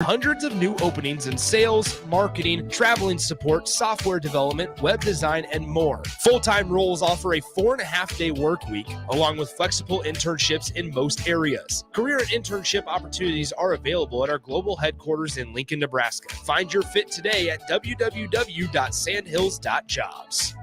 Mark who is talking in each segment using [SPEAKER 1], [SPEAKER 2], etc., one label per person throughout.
[SPEAKER 1] Hundreds of new openings in sales, marketing, traveling support, software development, web design, and more. Full-time roles offer a 4.5-day work week, along with flexible internships in most areas. Career and internship opportunities are available at our global headquarters in Lincoln, Nebraska. Find your fit today at www.sandhills.jobs.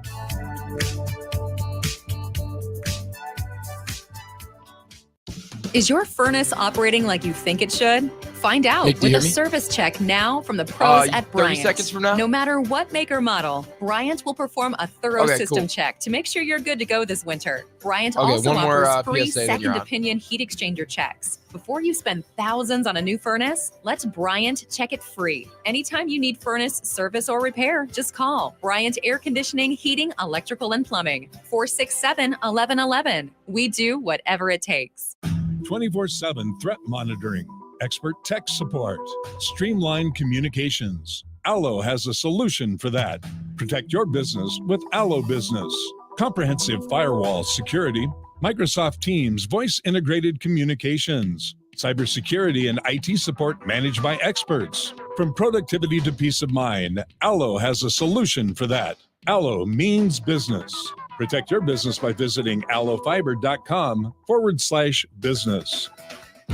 [SPEAKER 2] Is your furnace operating like you think it should? Find out
[SPEAKER 3] Nick,
[SPEAKER 2] with a service check now from the pros at Bryant.
[SPEAKER 3] 30 seconds from now?
[SPEAKER 2] No matter what make or model, Bryant will perform a thorough system check to make sure you're good to go this winter. Bryant also offers free second opinion heat exchanger checks. Before you spend thousands on a new furnace, let Bryant check it free. Anytime you need furnace service or repair, just call Bryant Air Conditioning, Heating, Electrical, and Plumbing, 467-1111. We do whatever it takes.
[SPEAKER 4] 24/7 threat monitoring, expert tech support, streamlined communications. Allo has a solution for that. Protect your business with Allo Business. Comprehensive firewall security, Microsoft Teams voice integrated communications, cybersecurity and IT support managed by experts. From productivity to peace of mind, Allo has a solution for that. Allo means business. Protect your business by visiting allofiber.com/business.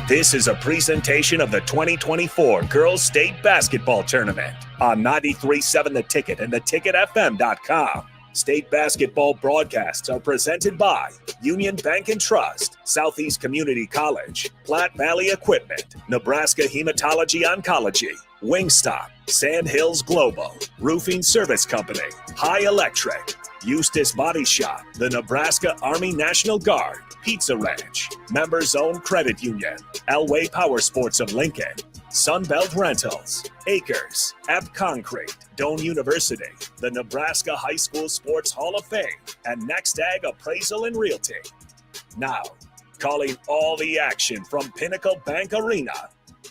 [SPEAKER 5] This is a presentation of the 2024 Girls State Basketball Tournament on 93.7 The Ticket and theticketfm.com. State basketball broadcasts are presented by Union Bank and Trust, Southeast Community College, Platte Valley Equipment, Nebraska Hematology Oncology, Wingstop, Sandhills Global, Roofing Service Company, High Electric, Eustis Body Shop, the Nebraska Army National Guard, Pizza Ranch, Members Owned Credit Union, Elway Power Sports of Lincoln, Sunbelt Rentals, Acres, Ebb Concrete, Doane University, the Nebraska High School Sports Hall of Fame, and Next Ag Appraisal and Realty. Now, calling all the action from Pinnacle Bank Arena,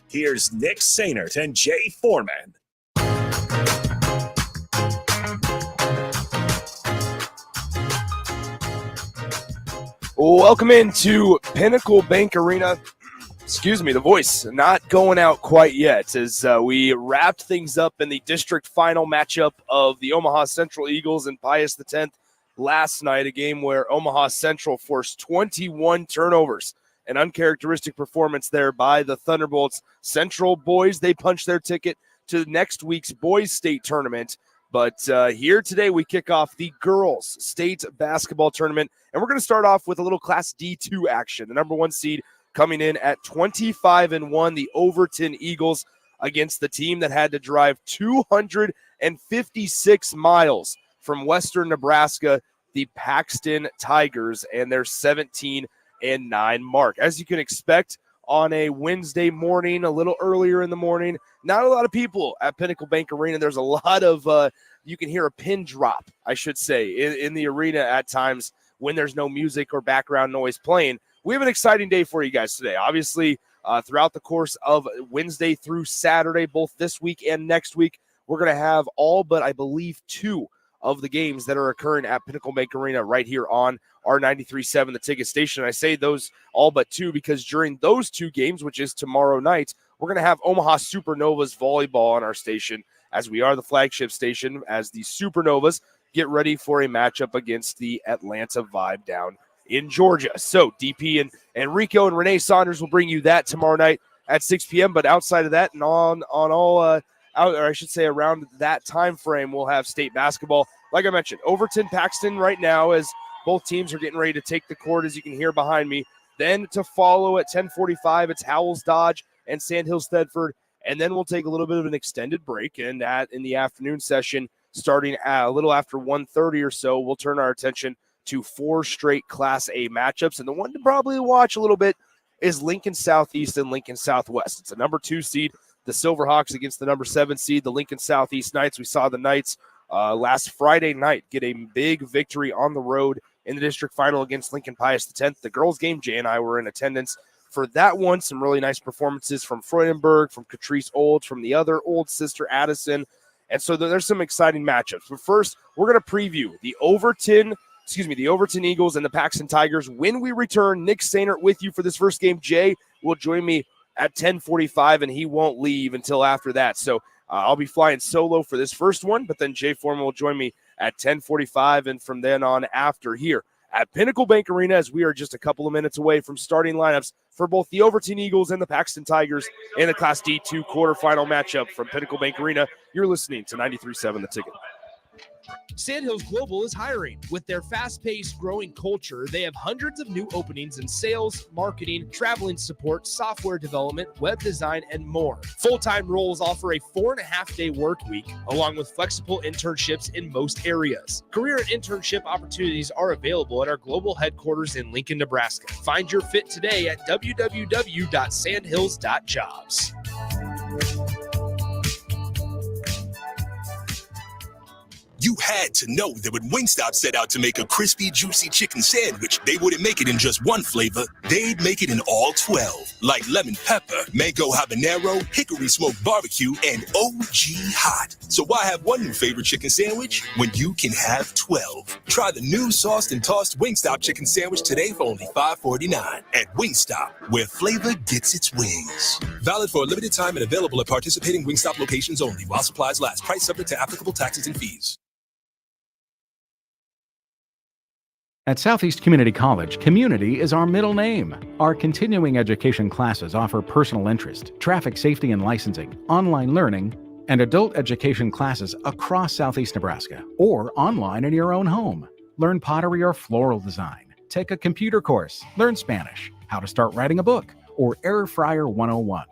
[SPEAKER 5] here's Nick Sainert and Jay Foreman.
[SPEAKER 1] Welcome into Pinnacle Bank Arena. Excuse me, the voice not going out quite yet as we wrapped things up in the district final matchup of the Omaha Central Eagles and Pius X last night, a game where Omaha Central forced 21 turnovers. An uncharacteristic performance there by the Thunderbolts. Central boys, they punched their ticket to next week's boys state tournament. But here today we kick off the girls state basketball tournament, and we're going to start off with a little Class D2 action. The number one seed coming in at 25-1, the Overton Eagles against the team that had to drive 256 miles from western Nebraska, the Paxton Tigers, and their 17-9 mark. As you can expect, on a Wednesday morning, a little earlier in the morning, not a lot of people at Pinnacle Bank Arena. There's a lot of, you can hear a pin drop, I should say, in the arena at times when there's no music or background noise playing. We have an exciting day for you guys today. Obviously, throughout the course of Wednesday through Saturday, both this week and next week, we're going to have all but, I believe, 2 of the games that are occurring at Pinnacle Bank Arena right here on our 93.7 The Ticket station. I say those all but 2 because during those 2 games, which is tomorrow night, we're going to have Omaha Supernovas volleyball on our station, as we are the flagship station, as the Supernovas get ready for a matchup against the Atlanta Vibe down in Georgia. So DP and Rico and Renee Saunders will bring you that tomorrow night at 6 p.m. But outside of that and on all or I should say around that time frame, we'll have state basketball. Like I mentioned, Overton, Paxton right now, as both teams are getting ready to take the court, as you can hear behind me. Then to follow at 10:45, it's Howells Dodge and Sandhills Thedford. And then we'll take a little bit of an extended break. And that in the afternoon session, starting at a little after 1:30 or so, we'll turn our attention to 4 straight Class A matchups. And the one to probably watch a little bit is Lincoln Southeast and Lincoln Southwest. It's a number 2 seed, the Silverhawks against the number 7 seed, the Lincoln Southeast Knights. We saw the Knights last Friday night get a big victory on the road in the district final against Lincoln Pius X. The girls' game, Jay and I were in attendance for that one. Some really nice performances from Freudenberg, from Catrice Olds, from the other old sister Addison. And so there's some exciting matchups. But first, we're going to preview the Overton Eagles and the Paxton Tigers. When we return, Nick Sainert with you for this first game. Jay will join me at 10:45, and he won't leave until after that. So I'll be flying solo for this first one, but then Jay Foreman will join me at 10:45, and from then on after here at Pinnacle Bank Arena, as we are just a couple of minutes away from starting lineups for both the Overton Eagles and the Paxton Tigers in the Class D2 quarterfinal matchup from Pinnacle Bank Arena. You're listening to 93.7 The Ticket.
[SPEAKER 3] Sandhills Global is hiring. With their fast-paced, growing culture, they have hundreds of new openings in sales, marketing, traveling support, software development, web design, and more. Full-time roles offer a 4.5-day work week, along with flexible internships in most areas. Career and internship opportunities are available at our global headquarters in Lincoln, Nebraska. Find your fit today at www.sandhills.jobs.
[SPEAKER 6] You had to know that when Wingstop set out to make a crispy, juicy chicken sandwich, they wouldn't make it in just one flavor. They'd make it in all 12, like lemon pepper, mango habanero, hickory smoked barbecue, and OG hot. So why have one new favorite chicken sandwich when you can have 12? Try the new sauced and tossed Wingstop chicken sandwich today for only $5.49 at Wingstop, where flavor gets its wings. Valid for a limited time and available at participating Wingstop locations only while supplies last. Price subject to applicable taxes and fees.
[SPEAKER 7] At Southeast Community College, community is our middle name. Our continuing education classes offer personal interest, traffic safety and licensing, online learning, and adult education classes across Southeast Nebraska or online in your own home. Learn pottery or floral design, take a computer course, learn Spanish, how to start writing a book, or Air Fryer 101.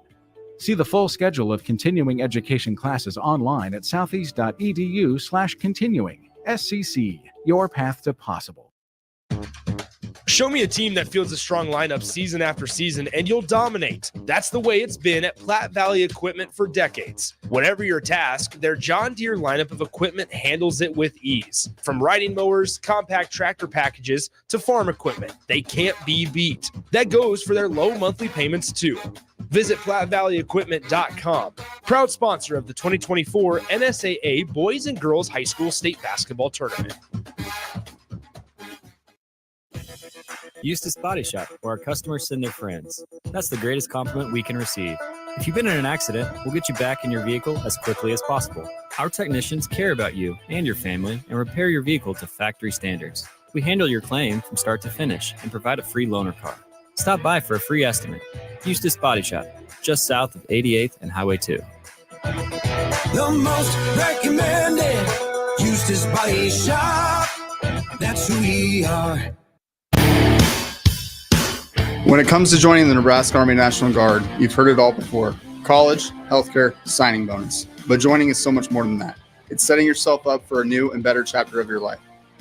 [SPEAKER 7] See the full schedule of continuing education classes online at southeast.edu/continuing. SCC, your path to possible.
[SPEAKER 3] Show me a team that fields a strong lineup season after season, and you'll dominate. That's the way it's been at Platte Valley Equipment for decades. Whatever your task, their John Deere lineup of equipment handles it with ease. From riding mowers, compact tractor packages, to farm equipment, they can't be beat. That goes for their low monthly payments, too. Visit PlatteValleyEquipment.com. Proud sponsor of the 2024 NSAA Boys and Girls High School State Basketball Tournament.
[SPEAKER 8] Eustace Body Shop, where our customers send their friends. That's the greatest compliment we can receive. If you've been in an accident, we'll get you back in your vehicle as quickly as possible. Our technicians care about you and your family and repair your vehicle to factory standards. We handle your claim from start to finish and provide a free loaner car. Stop by for a free estimate. Eustace Body Shop, just south of 88th and Highway 2.
[SPEAKER 9] The most recommended Eustace Body Shop. That's who we are.
[SPEAKER 10] When it comes to joining the Nebraska Army National Guard, you've heard it all before. College, healthcare, signing bonus. But joining is so much more than that. It's setting yourself up for a new and better chapter of your life.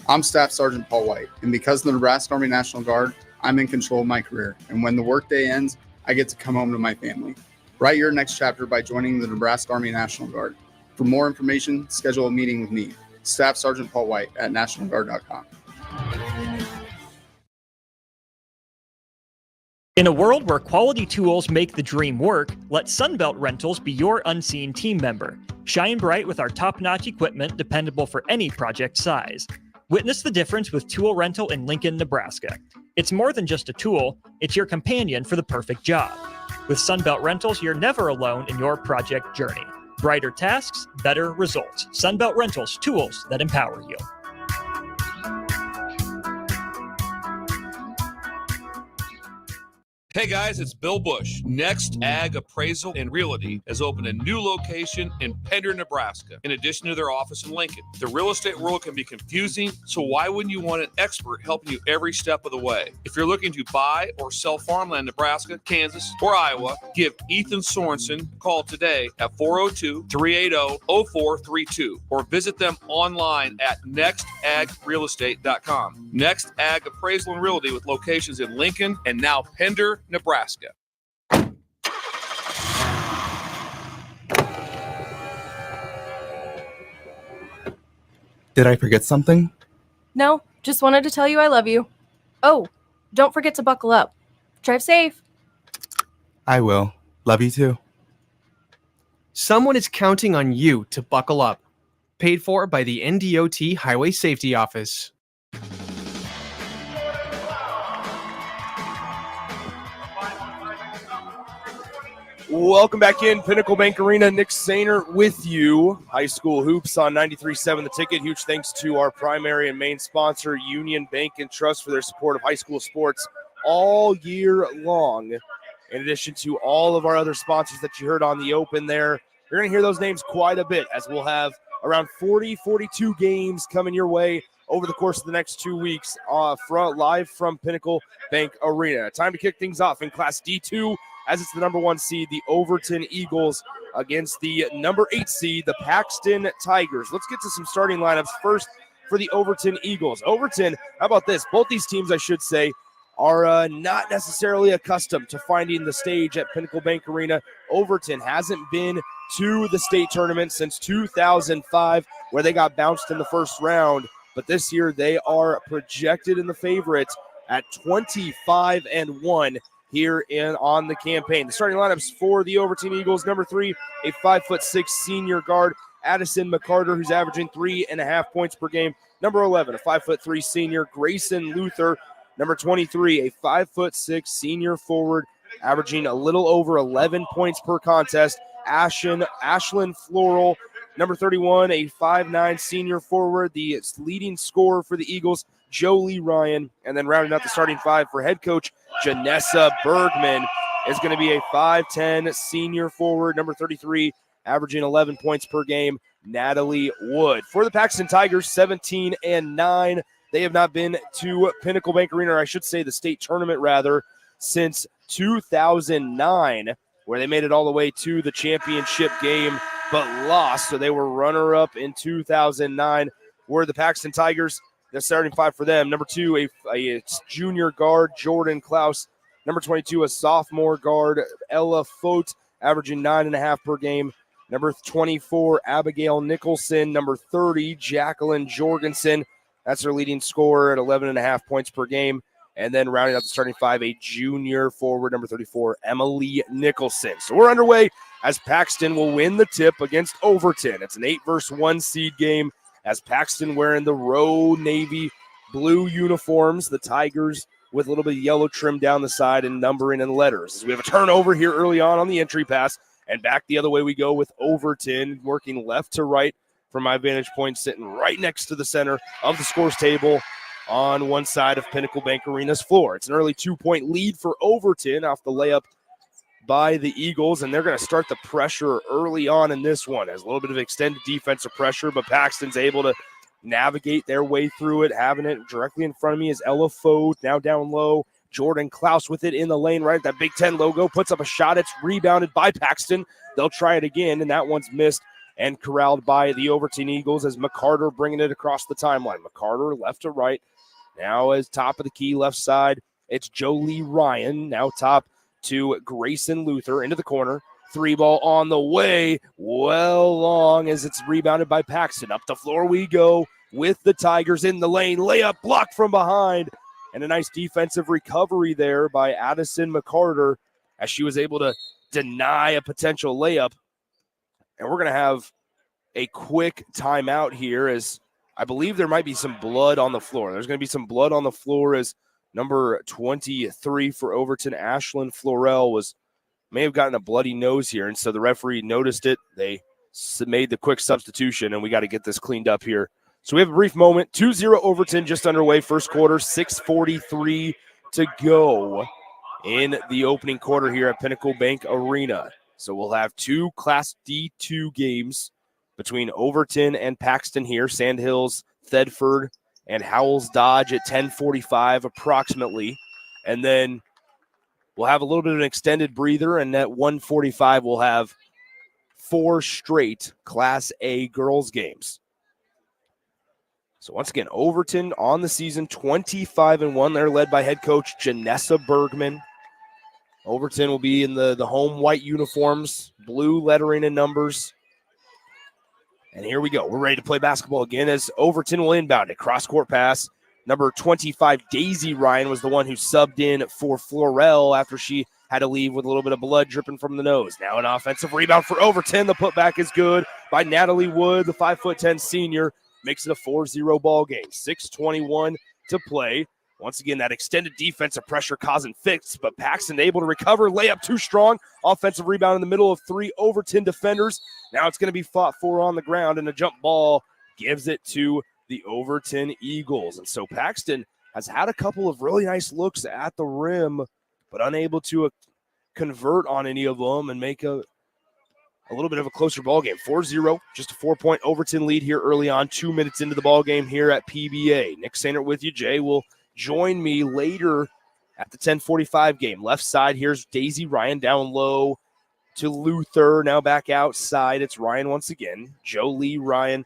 [SPEAKER 10] I'm Staff Sergeant Paul White, and because of the Nebraska Army National Guard, I'm in control of my career. And when the workday ends, I get to come home to my family. Write your next chapter by joining the Nebraska Army National Guard. For more information, schedule a meeting with me, Staff Sergeant Paul White at nationalguard.com.
[SPEAKER 11] In a world where quality tools make the dream work, let Sunbelt Rentals be your unseen team member. Shine bright with our top-notch equipment dependable for any project size. Witness the difference with tool rental in Lincoln, Nebraska. It's more than just a tool, it's your companion for the perfect job. With Sunbelt Rentals, you're never alone in your project journey. Brighter tasks, better results. Sunbelt Rentals, tools that empower you.
[SPEAKER 12] Hey guys, it's Bill Bush. Next Ag Appraisal and Realty has opened a new location in Pender, Nebraska, in addition to their office in Lincoln. The real estate world can be confusing, so why wouldn't you want an expert helping you every step of the way? If you're looking to buy or sell farmland in Nebraska, Kansas, or Iowa, give Ethan Sorensen a call today at 402-380-0432 or visit them online at nextagrealestate.com. Next Ag Appraisal and Realty with locations in Lincoln and now Pender, Nebraska.
[SPEAKER 13] Did I forget something?
[SPEAKER 14] No, just wanted to tell you I love you. Oh, don't forget to buckle up. Drive safe.
[SPEAKER 13] I will. Love you too.
[SPEAKER 15] Someone is counting on you to buckle up. Paid for by the NDOT Highway Safety Office.
[SPEAKER 1] Welcome back in Pinnacle Bank Arena. Nick Sainer with you. High school hoops on 93.7 The Ticket. Huge thanks to our primary and main sponsor, Union Bank and Trust, for their support of high school sports all year long. In addition to all of our other sponsors that you heard on the open there, you're going to hear those names quite a bit, as we'll have around 42 games coming your way over the course of the next 2 weeks live from Pinnacle Bank Arena. Time to kick things off in Class D2, as it's the number 1 seed, the Overton Eagles, against the number 8 seed, the Paxton Tigers. Let's get to some starting lineups first for the Overton Eagles. Overton, how about this? Both these teams, I should say, are not necessarily accustomed to finding the stage at Pinnacle Bank Arena. Overton hasn't been to the state tournament since 2005, where they got bounced in the first round. But this year they are projected in the favorites at 25-1 here on the campaign. The starting lineups for the Overton Eagles: number 3, a 5'6" senior guard, Addison McCarter, who's averaging 3.5 points per game. Number 11, a 5'3" senior, Grayson Luther. Number 23, a 5'6" senior forward, averaging a little over 11 points per contest, Ashlyn Floral. Number 31, a 5'9" senior forward, the leading scorer for the Eagles, Jolie Ryan. And then rounding out the starting 5 for head coach Janessa Bergman is going to be a 5'10" senior forward, number 33, averaging 11 points per game, Natalie Wood. For the Paxton Tigers, 17-9. They have not been to Pinnacle Bank Arena, or I should say the state tournament rather, since 2009, where they made it all the way to the championship game but lost. So they were runner-up in 2009. Were the Paxton Tigers. The starting 5 for them: number 2, a junior guard, Jordan Klaus. Number 22, a sophomore guard, Ella Fote, averaging 9.5 per game. Number 24, Abigail Nicholson. Number 30, Jacqueline Jorgensen. That's their leading scorer at 11.5 points per game. And then rounding out the starting 5, a junior forward, number 34, Emily Nicholson. So we're underway as Paxton will win the tip against Overton. It's an 8-1 seed game, as Paxton wearing the road navy blue uniforms, the Tigers with a little bit of yellow trim down the side and numbering and letters. As we have a turnover here early on the entry pass, and back the other way we go with Overton working left to right from my vantage point, sitting right next to the center of the scores table on one side of Pinnacle Bank Arena's floor. It's an early 2-point lead for Overton off the layup by the Eagles, and they're going to start the pressure early on in this one as a little bit of extended defensive pressure, but Paxton's able to navigate their way through it. Having it directly in front of me is Ella Fote, now down low. Jordan Klaus with it in the lane right at that Big Ten logo, puts up a shot. It's rebounded by Paxton. They'll try it again, and that one's missed and corralled by the Overton Eagles as McCarter bringing it across the timeline. McCarter left to right. Now as top of the key left side, it's Jolie Ryan. Now top to Grayson Luther into the corner. 3-ball on the way. Well long as it's rebounded by Paxton. Up the floor we go with the Tigers in the lane. Layup blocked from behind. And a nice defensive recovery there by Addison McCarter as she was able to deny a potential layup. And we're going to have a quick timeout here, as I believe there might be some blood on the floor. There's going to be some blood on the floor as number 23 for Overton, Ashlyn Florell, may have gotten a bloody nose here. And so the referee noticed it. They made the quick substitution, and we got to get this cleaned up here. So we have a brief moment. 2-0 Overton just underway. First quarter, 6:43 to go in the opening quarter here at Pinnacle Bank Arena. So we'll have 2 Class D2 games between Overton and Paxton here. Sandhills, Thedford, and Howells Dodge at 10:45 approximately. And then we'll have a little bit of an extended breather, and at 1:45 we'll have 4 straight Class A girls games. So once again, Overton on the season, 25-1. They're led by head coach Janessa Bergman. Overton will be in the home white uniforms, blue lettering and numbers. And here we go. We're ready to play basketball again as Overton will inbound a cross-court pass. Number 25, Daisy Ryan, was the one who subbed in for Florell after she had to leave with a little bit of blood dripping from the nose. Now an offensive rebound for Overton. The putback is good by Natalie Wood, the 5'10" senior. Makes it a 4-0 ball game. 6:21 to play. Once again, that extended defensive pressure causing fits, but Paxton able to recover. Layup too strong. Offensive rebound in the middle of 3 Overton defenders. Now it's going to be fought for on the ground, and a jump ball gives it to the Overton Eagles. And so Paxton has had a couple of really nice looks at the rim, but unable to convert on any of them and make a little bit of a closer ball game. 4-0, just a 4-point Overton lead here early on, 2 minutes into the ball game here at PBA. Nick Sainert with you. Jay will join me later at the 10:45 game. Left side, here's Daisy Ryan down low to Luther. Now back outside. It's Ryan once again. Jolie Ryan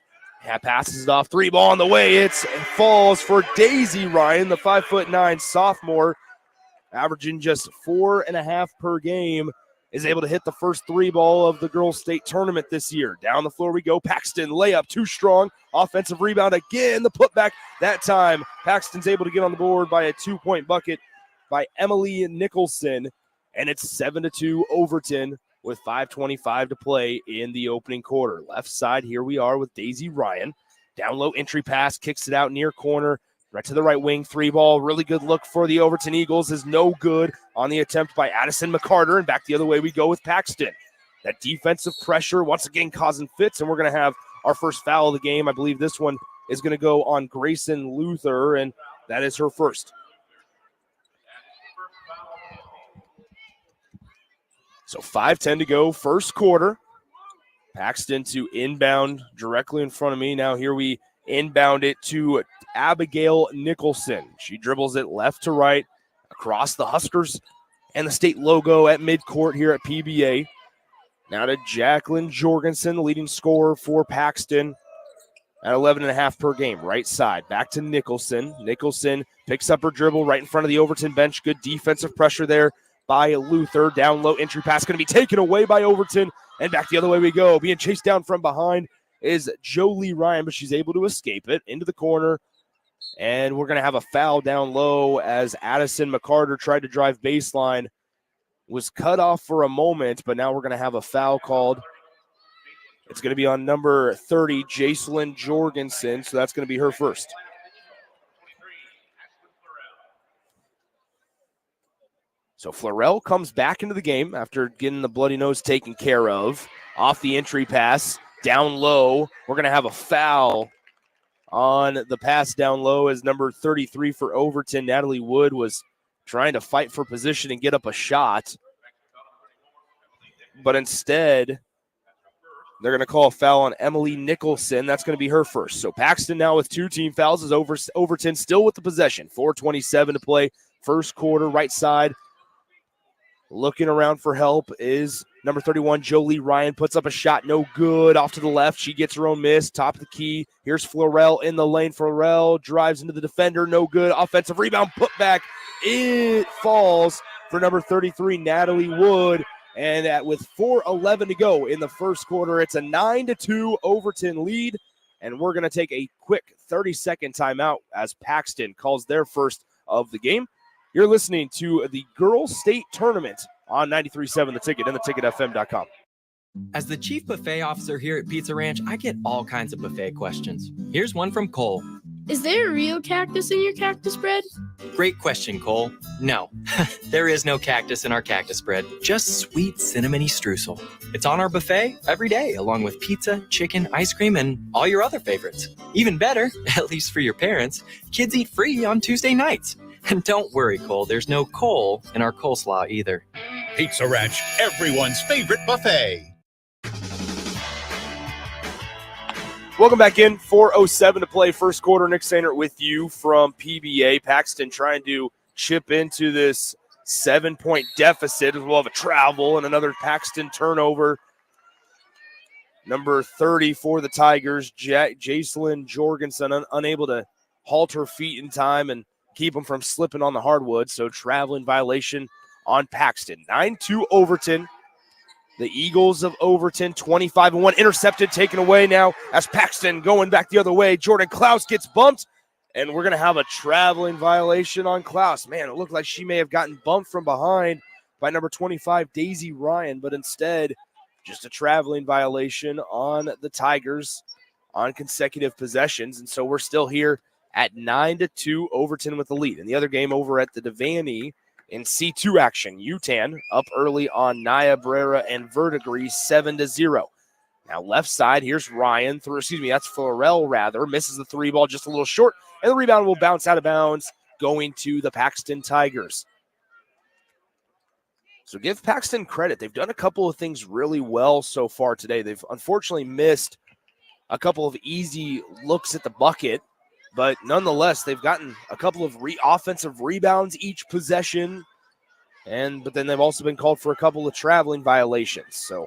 [SPEAKER 1] passes it off. 3 ball on the way. It falls for Daisy Ryan, the 5'9" sophomore, averaging just 4.5 per game, is able to hit the first 3 ball of the girls' state tournament this year. Down the floor we go. Paxton, layup too strong. Offensive rebound again. The putback that time. Paxton's able to get on the board by a 2-point bucket by Emily Nicholson. And it's 7-2 Overton with 5:25 to play in the opening quarter. Left side, here we are with Daisy Ryan. Down low entry pass, kicks it out near corner. Right to the right wing, 3 ball. Really good look for the Overton Eagles is no good on the attempt by Addison McCarter. And back the other way we go with Paxton. That defensive pressure once again causing fits. And we're going to have our first foul of the game. I believe this one is going to go on Grayson Luther, and that is her first. So 5:10 to go, first quarter. Paxton to inbound directly in front of me. Now here we inbound it to Abigail Nicholson. She dribbles it left to right across the Huskers and the state logo at midcourt here at PBA. Now to Jacqueline Jorgensen, the leading scorer for Paxton at 11.5 per game. Right side, back to Nicholson. Nicholson picks up her dribble right in front of the Overton bench. Good defensive pressure there by Luther. Down low entry pass going to be taken away by Overton. And back the other way we go. Being chased down from behind is Jolie Ryan, but she's able to escape it into the corner. And we're going to have a foul down low as Addison McCarter tried to drive baseline. Was cut off for a moment, but now we're going to have a foul called. It's going to be on number 30, Jacelyn Jorgensen, so that's going to be her first. So Florell comes back into the game after getting the bloody nose taken care of. Off the entry pass, down low. We're going to have a foul on the pass down low as number 33 for Overton, Natalie Wood, was trying to fight for position and get up a shot. But instead, they're going to call a foul on Emily Nicholson. That's going to be her first. So Paxton now with 2 team fouls as Overton still with the possession. 4:27 to play, first quarter, right side. Looking around for help is number 31, Jolie Ryan, puts up a shot, no good. Off to the left, she gets her own miss, top of the key. Here's Florell in the lane. Florell drives into the defender, no good. Offensive rebound, put back. It falls for number 33, Natalie Wood. And with 4:11 to go in the first quarter, it's a 9-2 Overton lead. And we're going to take a quick 30-second timeout as Paxton calls their first of the game. You're listening to the Girls State Tournament on 93.7 The Ticket and theticketfm.com.
[SPEAKER 16] As the chief buffet officer here at Pizza Ranch, I get all kinds of buffet questions. Here's one from Cole.
[SPEAKER 17] Is there a real cactus in your cactus bread?
[SPEAKER 16] Great question, Cole. No, there is no cactus in our cactus bread, just sweet cinnamony streusel. It's on our buffet every day, along with pizza, chicken, ice cream, and all your other favorites. Even better, at least for your parents, kids eat free on Tuesday nights. And don't worry, Cole, there's no coal in our coleslaw either.
[SPEAKER 18] Pizza Ranch, everyone's favorite buffet.
[SPEAKER 1] Welcome back in. 4:07 to play, first quarter. Nick Sainert with you from PBA. Paxton trying to chip into this 7-point deficit as well as a travel and another Paxton turnover. Number 30 for the Tigers, Jacelyn Jorgensen, unable to halt her feet in time and keep them from slipping on the hardwood. So traveling violation on Paxton. 9-2 Overton. The Eagles of Overton, 25-1, intercepted, taken away now as Paxton going back the other way. Jordan Klaus gets bumped, and we're going to have a traveling violation on Klaus. Man, it looked like she may have gotten bumped from behind by number 25, Daisy Ryan, but instead just a traveling violation on the Tigers on consecutive possessions. And so we're still here at 9-2, Overton with the lead. In the other game over at the Devaney in C2 action, UTAN up early on Niobrara and Verdigris 7-0. Now left side, here's Ryan. That's Florell rather. Misses the three ball just a little short, and the rebound will bounce out of bounds going to the Paxton Tigers. So give Paxton credit. They've done a couple of things really well so far today. They've unfortunately missed a couple of easy looks at the bucket, but nonetheless, they've gotten a couple of offensive rebounds each possession, but then they've also been called for a couple of traveling violations. So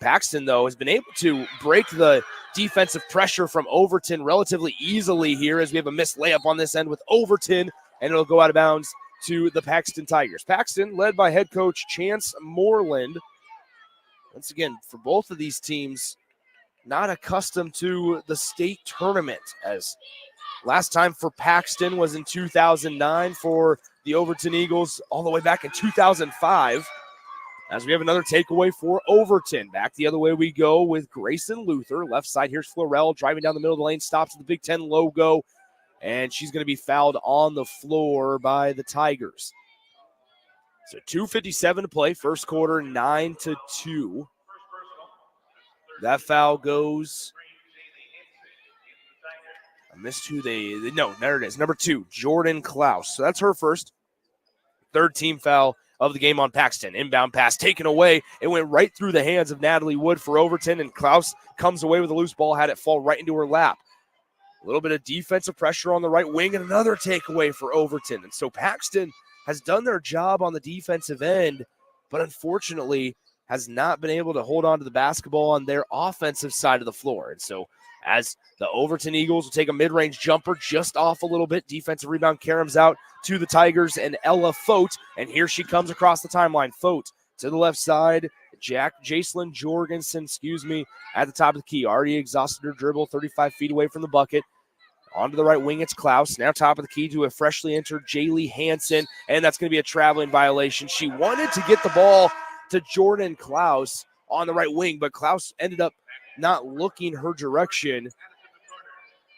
[SPEAKER 1] Paxton, though, has been able to break the defensive pressure from Overton relatively easily here as we have a missed layup on this end with Overton, and it'll go out of bounds to the Paxton Tigers. Paxton, led by head coach Chance Moreland. Once again, for both of these teams, not accustomed to the state tournament, as last time for Paxton was in 2009, for the Overton Eagles all the way back in 2005. As we have another takeaway for Overton. Back the other way we go with Grayson Luther. Left side, here's Florell driving down the middle of the lane, stops at the Big Ten logo, and she's going to be fouled on the floor by the Tigers. So 2:57 to play, first quarter, 9-2. That foul goes. I missed who no, there it is. Number 2, Jordan Klaus. So that's her first. Third team foul of the game on Paxton. Inbound pass taken away. It went right through the hands of Natalie Wood for Overton, and Klaus comes away with a loose ball, had it fall right into her lap. A little bit of defensive pressure on the right wing, and another takeaway for Overton. And so Paxton has done their job on the defensive end, but unfortunately has not been able to hold on to the basketball on their offensive side of the floor. And so as the Overton Eagles will take a mid-range jumper just off a little bit, defensive rebound caroms out to the Tigers and Ella Fote, and here she comes across the timeline. Fote to the left side, Jacelyn Jorgensen, at the top of the key. Already exhausted her dribble, 35 feet away from the bucket. Onto the right wing, it's Klaus. Now top of the key to a freshly entered Jaylee Hansen, and that's going to be a traveling violation. She wanted to get the ball to Jordan Klaus on the right wing, but Klaus ended up not looking her direction.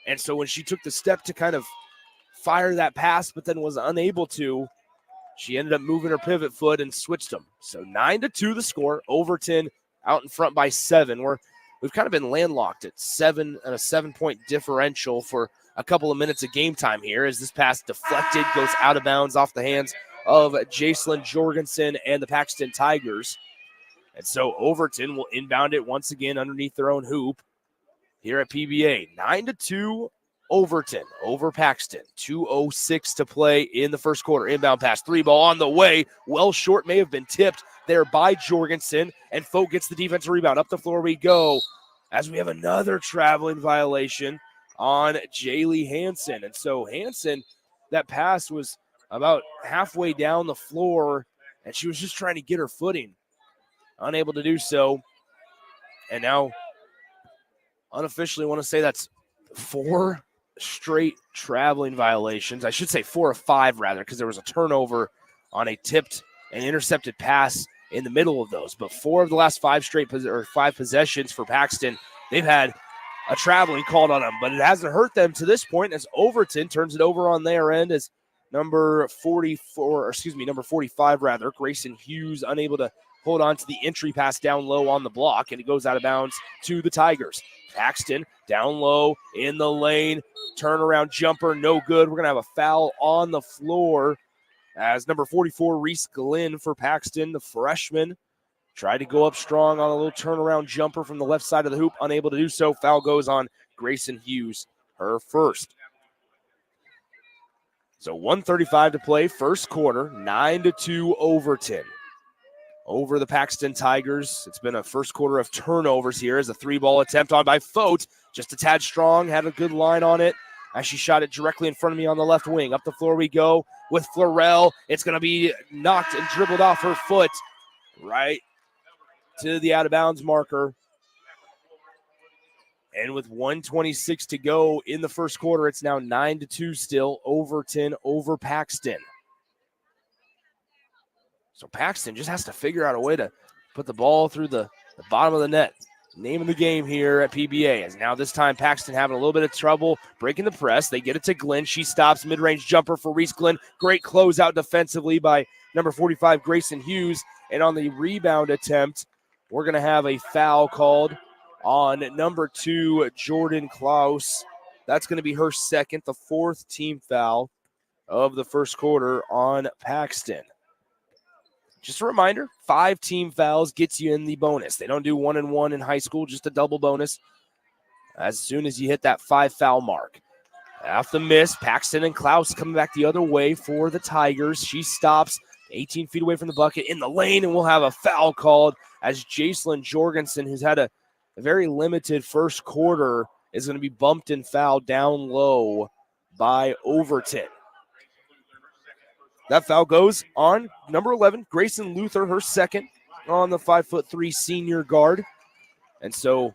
[SPEAKER 1] And so when she took the step to kind of fire that pass, but then was unable to, she ended up moving her pivot foot and switched them. So 9-2 the score. Overton out in front by 7. We've kind of been landlocked at 7 and a 7-point differential for a couple of minutes of game time here as this pass deflected, goes out of bounds off the hands of Jacelyn Jorgensen and the Paxton Tigers. And so Overton will inbound it once again underneath their own hoop here at PBA. 9-2 Overton over Paxton. 2:06 to play in the first quarter. Inbound pass, 3-ball on the way. Well short, may have been tipped there by Jorgensen, and Fote gets the defensive rebound. Up the floor we go as we have another traveling violation on Jaylee Hansen. And so Hansen, that pass was about halfway down the floor, and she was just trying to get her footing. Unable to do so. And now, unofficially, want to say that's 4 straight traveling violations. I should say 4 or 5, rather, because there was a turnover on a tipped and intercepted pass in the middle of those. But 4 of the last 5 5 possessions for Paxton, they've had a traveling called on them. But it hasn't hurt them to this point as Overton turns it over on their end as number 45, rather, Grayson Hughes, unable to hold on to the entry pass down low on the block, and it goes out of bounds to the Tigers. Paxton down low in the lane, turnaround jumper, no good. We're going to have a foul on the floor as number 44, Reese Glenn for Paxton, the freshman, tried to go up strong on a little turnaround jumper from the left side of the hoop, unable to do so. Foul goes on Grayson Hughes, her first. So 1:35 to play, first quarter, 9-2 Overton over the Paxton Tigers. It's been a first quarter of turnovers here as a 3-ball attempt on by Fote. Just a tad strong, had a good line on it as she shot it directly in front of me on the left wing. Up the floor we go with Florell. It's going to be knocked and dribbled off her foot right to the out-of-bounds marker. And with 1:26 to go in the first quarter, it's now 9-2 still, Overton over Paxton. So Paxton just has to figure out a way to put the ball through the bottom of the net. name of the game here at PBA. As now this time Paxton having a little bit of trouble breaking the press. They get it to Glenn. She stops, mid-range jumper for Reese Glenn. Great closeout defensively by number 45, Grayson Hughes. And on the rebound attempt, we're going to have a foul called on number 2, Jordan Klaus. That's going to be her second, the 4th team foul of the first quarter on Paxton. Just a reminder, 5 team fouls gets you in the bonus. They don't do 1-and-1 in high school, just a double bonus as soon as you hit that 5 foul mark. Off the miss, Paxton and Klaus coming back the other way for the Tigers. She stops 18 feet away from the bucket in the lane, and we'll have a foul called as Jacelyn Jorgensen, who's had a very limited first quarter, is going to be bumped and fouled down low by Overton. That foul goes on number 11, Grayson Luther, her second on the 5'3" senior guard. And so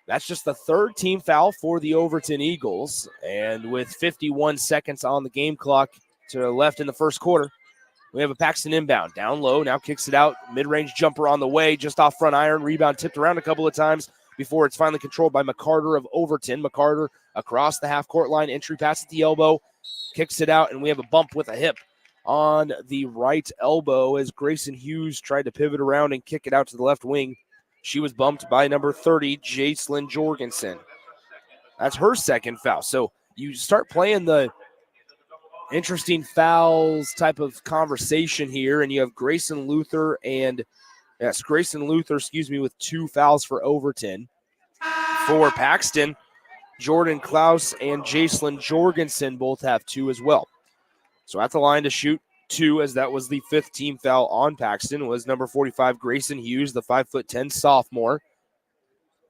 [SPEAKER 1] that's just the 3rd team foul for the Overton Eagles. And with 51 seconds on the game clock to the left in the first quarter, we have a Paxton inbound. Down low, now kicks it out. Mid-range jumper on the way, just off front iron. Rebound tipped around a couple of times before it's finally controlled by McCarter of Overton. McCarter across the half-court line, entry pass at the elbow, kicks it out, and we have a bump with a hip on the right elbow as Grayson Hughes tried to pivot around and kick it out to the left wing. She was bumped by number 30, Jacelyn Jorgensen. That's her second foul. So you start playing the interesting fouls type of conversation here, and you have Grayson Luther with 2 fouls for Overton. For Paxton, Jordan Klaus and Jacelyn Jorgensen both have 2 as well. So at the line to shoot 2, as that was the 5th team foul on Paxton, was number 45, Grayson Hughes, the 5'10" sophomore.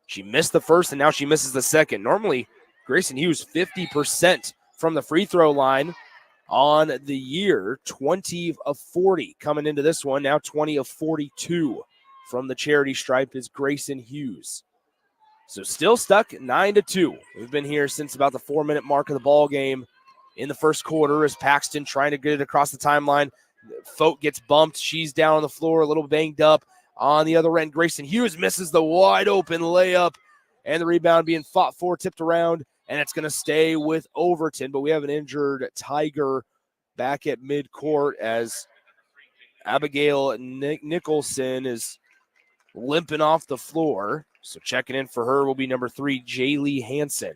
[SPEAKER 1] She missed the first, and now she misses the second. Normally, Grayson Hughes, 50% from the free throw line on the year, 20 of 40 coming into this one. Now 20 of 42 from the charity stripe is Grayson Hughes. So still stuck 9-2. We've been here since about the 4-minute mark of the ball game. In the first quarter, as Paxton trying to get it across the timeline. Fote gets bumped. She's down on the floor, a little banged up. On the other end, Grayson Hughes misses the wide open layup, and the rebound being fought for, tipped around, and it's going to stay with Overton. But we have an injured Tiger back at midcourt as Abigail Nicholson is limping off the floor. So checking in for her will be number 3, Jaylee Hansen.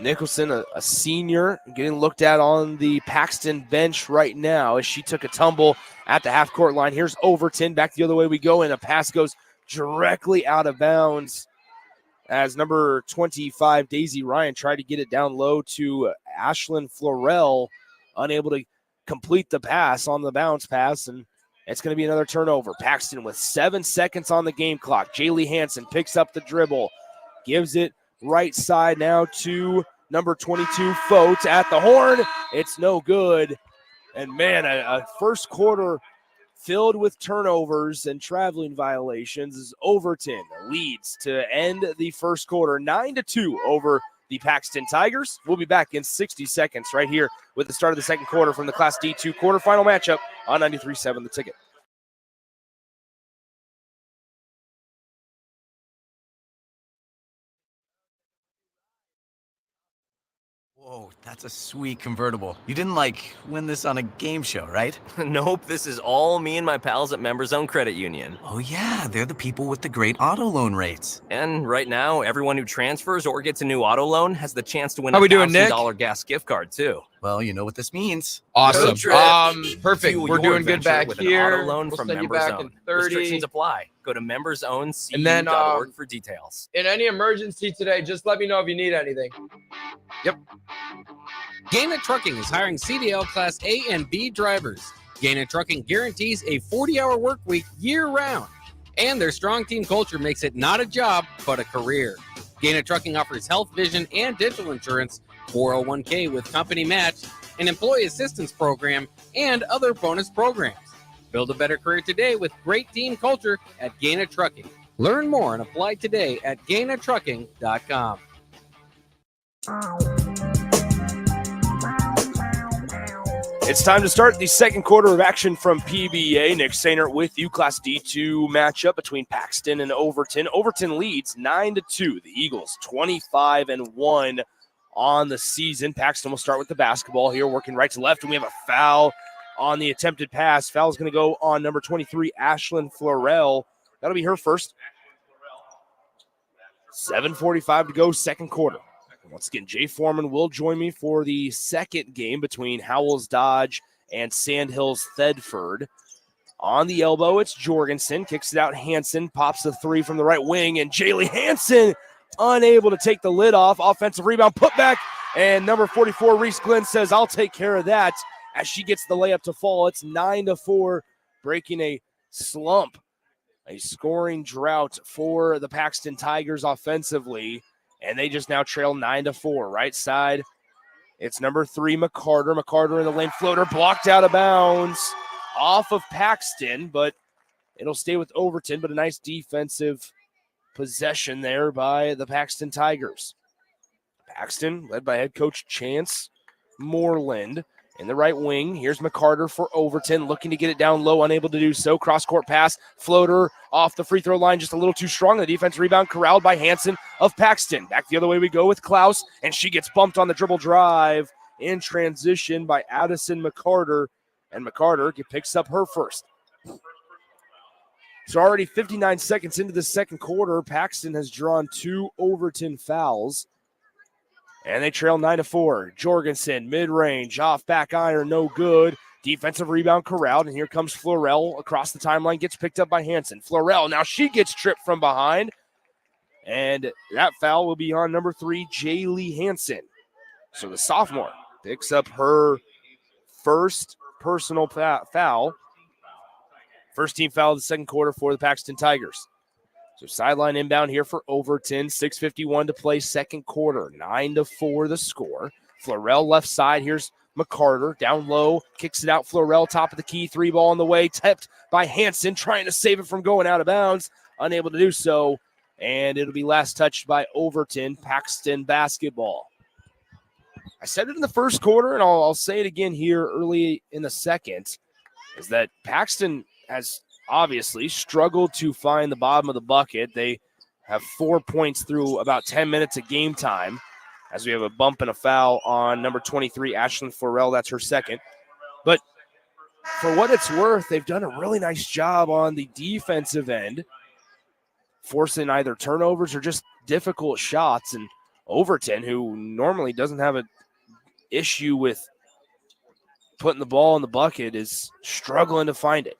[SPEAKER 1] Nicholson, a senior, getting looked at on the Paxton bench right now as she took a tumble at the half-court line. Here's Overton. Back the other way we go, and a pass goes directly out of bounds as number 25, Daisy Ryan, tried to get it down low to Ashlyn Florell, unable to complete the pass on the bounce pass, and it's going to be another turnover. Paxton with 7 seconds on the game clock. Jaylee Hansen picks up the dribble, gives it right side now to number 22, Fote at the horn. It's no good. And, man, a first quarter filled with turnovers and traveling violations as Overton leads to end the first quarter 9-2 over the Paxton Tigers. We'll be back in 60 seconds right here with the start of the second quarter from the Class D2 quarterfinal matchup on 93.7 The Ticket.
[SPEAKER 19] Whoa, that's a sweet convertible. You didn't, win this on a game show, right?
[SPEAKER 20] Nope, this is all me and my pals at Members Own Credit Union.
[SPEAKER 19] Oh, yeah, they're the people with the great auto loan rates.
[SPEAKER 20] And right now, everyone who transfers or gets a new auto loan has the chance to win
[SPEAKER 15] How
[SPEAKER 20] a
[SPEAKER 15] we doing, Nick?
[SPEAKER 20] $1,000 gas gift card, too.
[SPEAKER 19] Well, you know what this means.
[SPEAKER 15] Awesome. Perfect.
[SPEAKER 20] Fuel
[SPEAKER 15] We're
[SPEAKER 20] your
[SPEAKER 15] doing good
[SPEAKER 20] adventure
[SPEAKER 15] back
[SPEAKER 20] with
[SPEAKER 15] here.
[SPEAKER 20] An auto loan
[SPEAKER 15] We'll
[SPEAKER 20] from
[SPEAKER 15] send you
[SPEAKER 20] Members
[SPEAKER 15] back
[SPEAKER 20] Own.
[SPEAKER 15] in 30.
[SPEAKER 20] Restrictions apply. Go to membersowncu.org
[SPEAKER 15] And then,
[SPEAKER 20] for details.
[SPEAKER 15] In any emergency today, just let me know if you need anything.
[SPEAKER 21] Yep. Gaina Trucking is hiring CDL Class A and B drivers. Gaina Trucking guarantees a 40-hour work week year-round. And their strong team culture makes it not a job, but a career. Gaina Trucking offers health, vision, and dental insurance, 401k with company match, an employee assistance program, and other bonus programs. Build a better career today with great team culture at Gaina Trucking. Learn more and apply today at GainaTrucking.com.
[SPEAKER 1] It's time to start the second quarter of action from PBA. Nick Sainert with you. Class D2 matchup between Paxton and Overton. Overton leads 9-2. The Eagles 25-1 on the season. Paxton will start with the basketball here, working right to left, and we have a foul on the attempted pass. Foul is going to go on number 23, Ashlyn Florell. That'll be her first. 7:45 to go, second quarter. Once again, Jay Foreman will join me for the second game between Howells Dodge and Sandhills Thedford. On the elbow, it's Jorgensen. Kicks it out. Hansen pops the three from the right wing, and Jaylee Hansen unable to take the lid off. Offensive rebound, put back, and number 44, Reese Glenn, says, I'll take care of that as she gets the layup to fall. It's 9-4, breaking a slump, a scoring drought for the Paxton Tigers offensively. And they just now trail 9-4. Right side, it's number 3, McCarter. McCarter in the lane, floater blocked out of bounds off of Paxton, but it'll stay with Overton. But a nice defensive possession there by the Paxton Tigers. Paxton, led by head coach Chance Moreland. In the right wing, here's McCarter for Overton, looking to get it down low, unable to do so. Cross-court pass, floater off the free throw line, just a little too strong. The defense rebound corralled by Hansen of Paxton. Back the other way we go with Klaus, and she gets bumped on the dribble drive in transition by Addison McCarter, and McCarter picks up her first. So already 59 seconds into the second quarter, Paxton has drawn 2 Overton fouls. And they trail 9-4. Jorgensen, mid-range, off back iron, no good. Defensive rebound corralled, and here comes Florell across the timeline, gets picked up by Hansen. Florell, now she gets tripped from behind, and that foul will be on number 3, Jaylee Hansen. So the sophomore picks up her first personal foul. First team foul of the second quarter for the Paxton Tigers. So sideline inbound here for Overton. 6:51 to play, second quarter. 9-4 the score. Florell left side. Here's McCarter down low. Kicks it out. Florell top of the key. 3 ball on the way. Tipped by Hansen, trying to save it from going out of bounds. Unable to do so. And it'll be last touched by Overton. Paxton basketball. I said it in the first quarter, and I'll say it again here early in the second, is that Paxton has obviously struggled to find the bottom of the bucket. They have 4 points through about 10 minutes of game time, as we have a bump and a foul on number 23, Ashlyn Florell. That's her second. But for what it's worth, they've done a really nice job on the defensive end, forcing either turnovers or just difficult shots. And Overton, who normally doesn't have an issue with putting the ball in the bucket, is struggling to find it.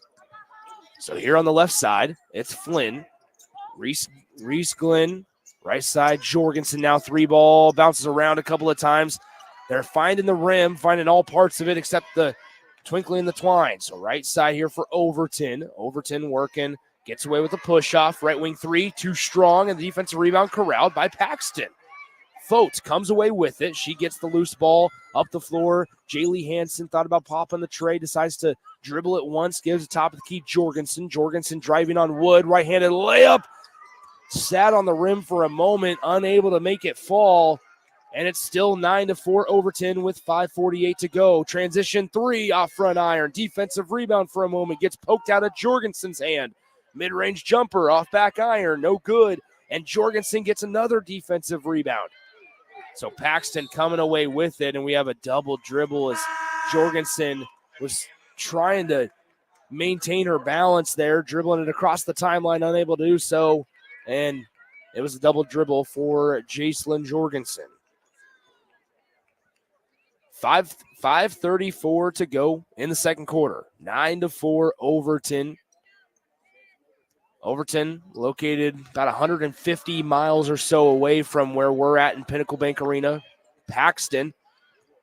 [SPEAKER 1] So here on the left side, it's Flynn. Reese Glenn, right side, Jorgensen now 3 ball, bounces around a couple of times. They're finding the rim, finding all parts of it except the twinkling in the twine. So right side here for Overton. Overton working, gets away with a push-off. Right wing 3, too strong, and the defensive rebound corralled by Paxton. Fote comes away with it. She gets the loose ball up the floor. Jaylee Hansen thought about popping the tray, decides to dribble it once, gives the top of the key Jorgensen. Jorgensen driving on Wood, right-handed layup. Sat on the rim for a moment, unable to make it fall. And it's still 9-4 Overton with 5:48 to go. Transition 3 off front iron. Defensive rebound for a moment. Gets poked out of Jorgensen's hand. Mid-range jumper off back iron. No good. And Jorgensen gets another defensive rebound. So Paxton coming away with it, and we have a double dribble as Jorgensen was trying to maintain her balance there, dribbling it across the timeline, unable to do so. And it was a double dribble for Jacelyn Jorgensen. 5:34 to go in the second quarter. 9-4 Overton. Overton located about 150 miles or so away from where we're at in Pinnacle Bank Arena. Paxton,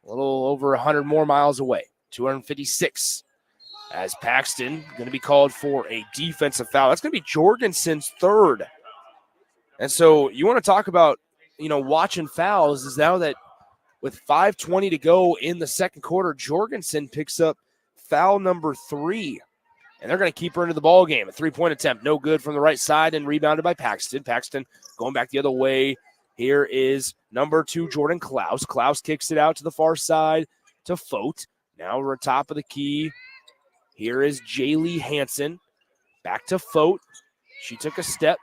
[SPEAKER 1] a little over 100 more miles away, 256. As Paxton going to be called for a defensive foul. That's going to be Jorgensen's third. And so you want to talk about, watching fouls, is now that with 5:20 to go in the second quarter, Jorgensen picks up foul number 3. And they're going to keep her into the ball game. A 3-point attempt, no good from the right side, and rebounded by Paxton. Paxton going back the other way. Here is number 2, Jordan Klaus. Klaus kicks it out to the far side to Fote. Now we're top of the key. Here is Jaylee Hansen. Back to Fote. She took a step.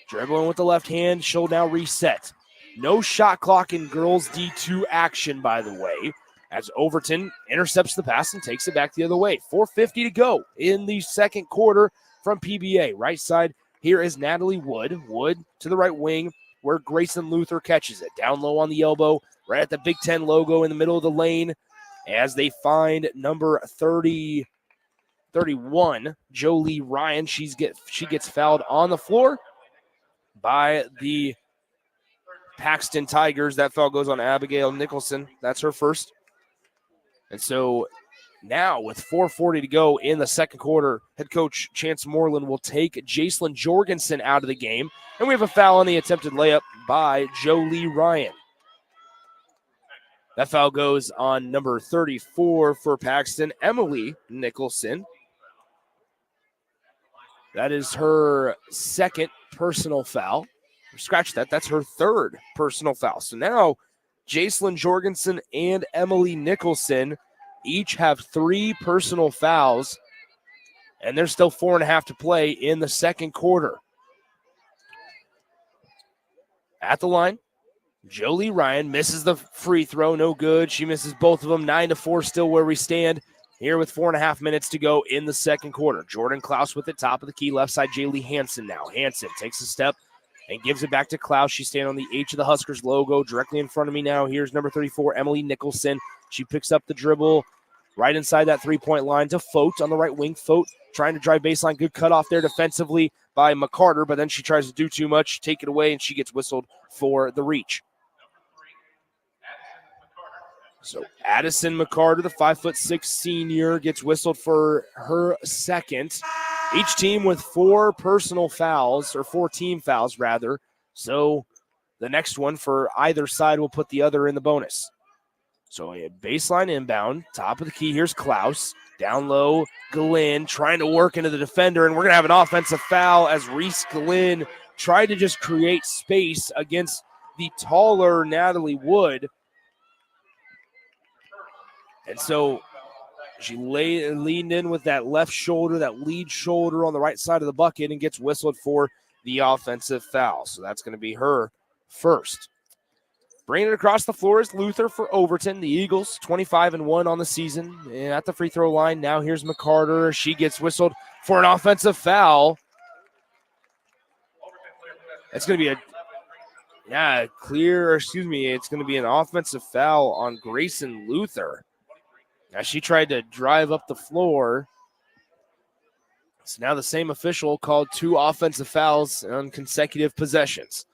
[SPEAKER 1] Dribbling with the left hand. She'll now reset. No shot clock in girls D2 action, by the way, as Overton intercepts the pass and takes it back the other way. 4:50 to go in the second quarter from PBA. Right side, here is Natalie Wood. Wood to the right wing where Grayson Luther catches it. Down low on the elbow, right at the Big Ten logo in the middle of the lane as they find number 31, Jolie Ryan. She gets fouled on the floor by the Paxton Tigers. That foul goes on Abigail Nicholson. That's her first. And so now with 4:40 to go in the second quarter, head coach Chance Moreland will take Jacelyn Jorgensen out of the game. And we have a foul on the attempted layup by Jolie Ryan. That foul goes on number 34 for Paxton, Emily Nicholson. That is her second personal foul. Scratch that. That's her third personal foul. So now Jacelyn Jorgensen and Emily Nicholson each have 3 personal fouls, and there's still 4.5 to play in the second quarter. At the line, Jolie Ryan misses the free throw. No good. She misses both of them. 9-4 still where we stand. Here with 4.5 minutes to go in the second quarter. Jordan Klaus with it, top of the key, left side, Jaylee Hansen now. Hansen takes a step and gives it back to Klaus. She's standing on the H of the Huskers logo directly in front of me now. Here's number 34, Emily Nicholson. She picks up the dribble right inside that three-point line to Fote on the right wing. Fote trying to drive baseline. Good cutoff there defensively by McCarter, but then she tries to do too much, take it away, and she gets whistled for the reach. So Addison McCarter, the 5'6" senior, gets whistled for her second. Each team with 4 personal fouls, or 4 team fouls rather. So the next one for either side will put the other in the bonus. So a baseline inbound, top of the key. Here's Klaus. Down low, Glenn trying to work into the defender, and we're going to have an offensive foul as Reese Glenn tried to just create space against the taller Natalie Wood. And so she leaned in with that left shoulder, that lead shoulder on the right side of the bucket, and gets whistled for the offensive foul. So that's going to be her first. Bringing it across the floor is Luther for Overton. The Eagles, 25-1 on the season. And at the free throw line, now here's McCarter. She gets whistled for an offensive foul. It's going to be it's going to be an offensive foul on Grayson Luther. Now she tried to drive up the floor. So now the same official called 2 offensive fouls on consecutive possessions.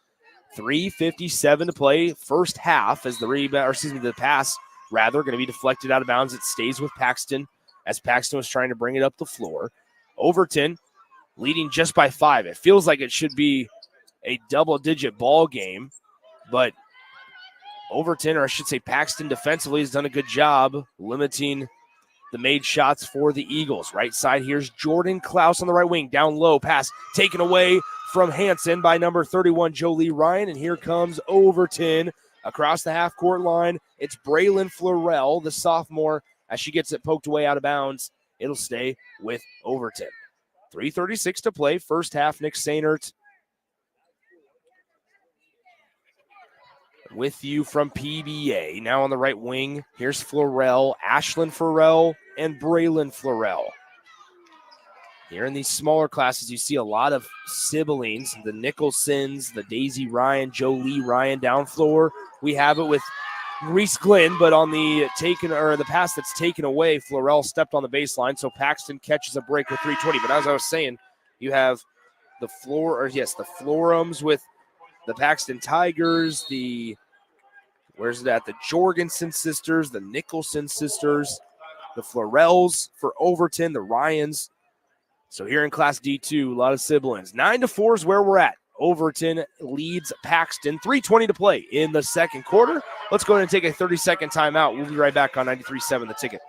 [SPEAKER 1] 3:57 to play, first half, as the pass going to be deflected out of bounds. It stays with Paxton as Paxton was trying to bring it up the floor. Overton leading just by 5. It feels like it should be a double-digit ball game, but Overton, or I should say Paxton defensively, has done a good job limiting the made shots for the Eagles. Right side, here's Jordan Klaus on the right wing. Down low, pass taken away from Hansen by number 31, Jolie Ryan. And here comes Overton across the half-court line. It's Braylon Florell, the sophomore, as she gets it poked away out of bounds. It'll stay with Overton. 3:36 to play, first half. Nick Sainert with you from PBA. Now on the right wing, here's Florell, Ashlyn Florell, and Braylon Florell. Here in these smaller classes, you see a lot of siblings, the Nicholsons, the Daisy Ryan, Jolie Ryan down floor. We have it with Reese Glenn, but on the pass that's taken away, Florell stepped on the baseline, so Paxton catches a break with 3:20. But as I was saying, you have the Florums with the Paxton Tigers, the Jorgensen sisters, the Nicholson sisters, the Florells for Overton, the Ryans. So here in Class D2, a lot of siblings. 9-4 is where we're at. Overton leads Paxton. 3:20 to play in the second quarter. Let's go ahead and take a 30-second timeout. We'll be right back on 93.7 The Ticket.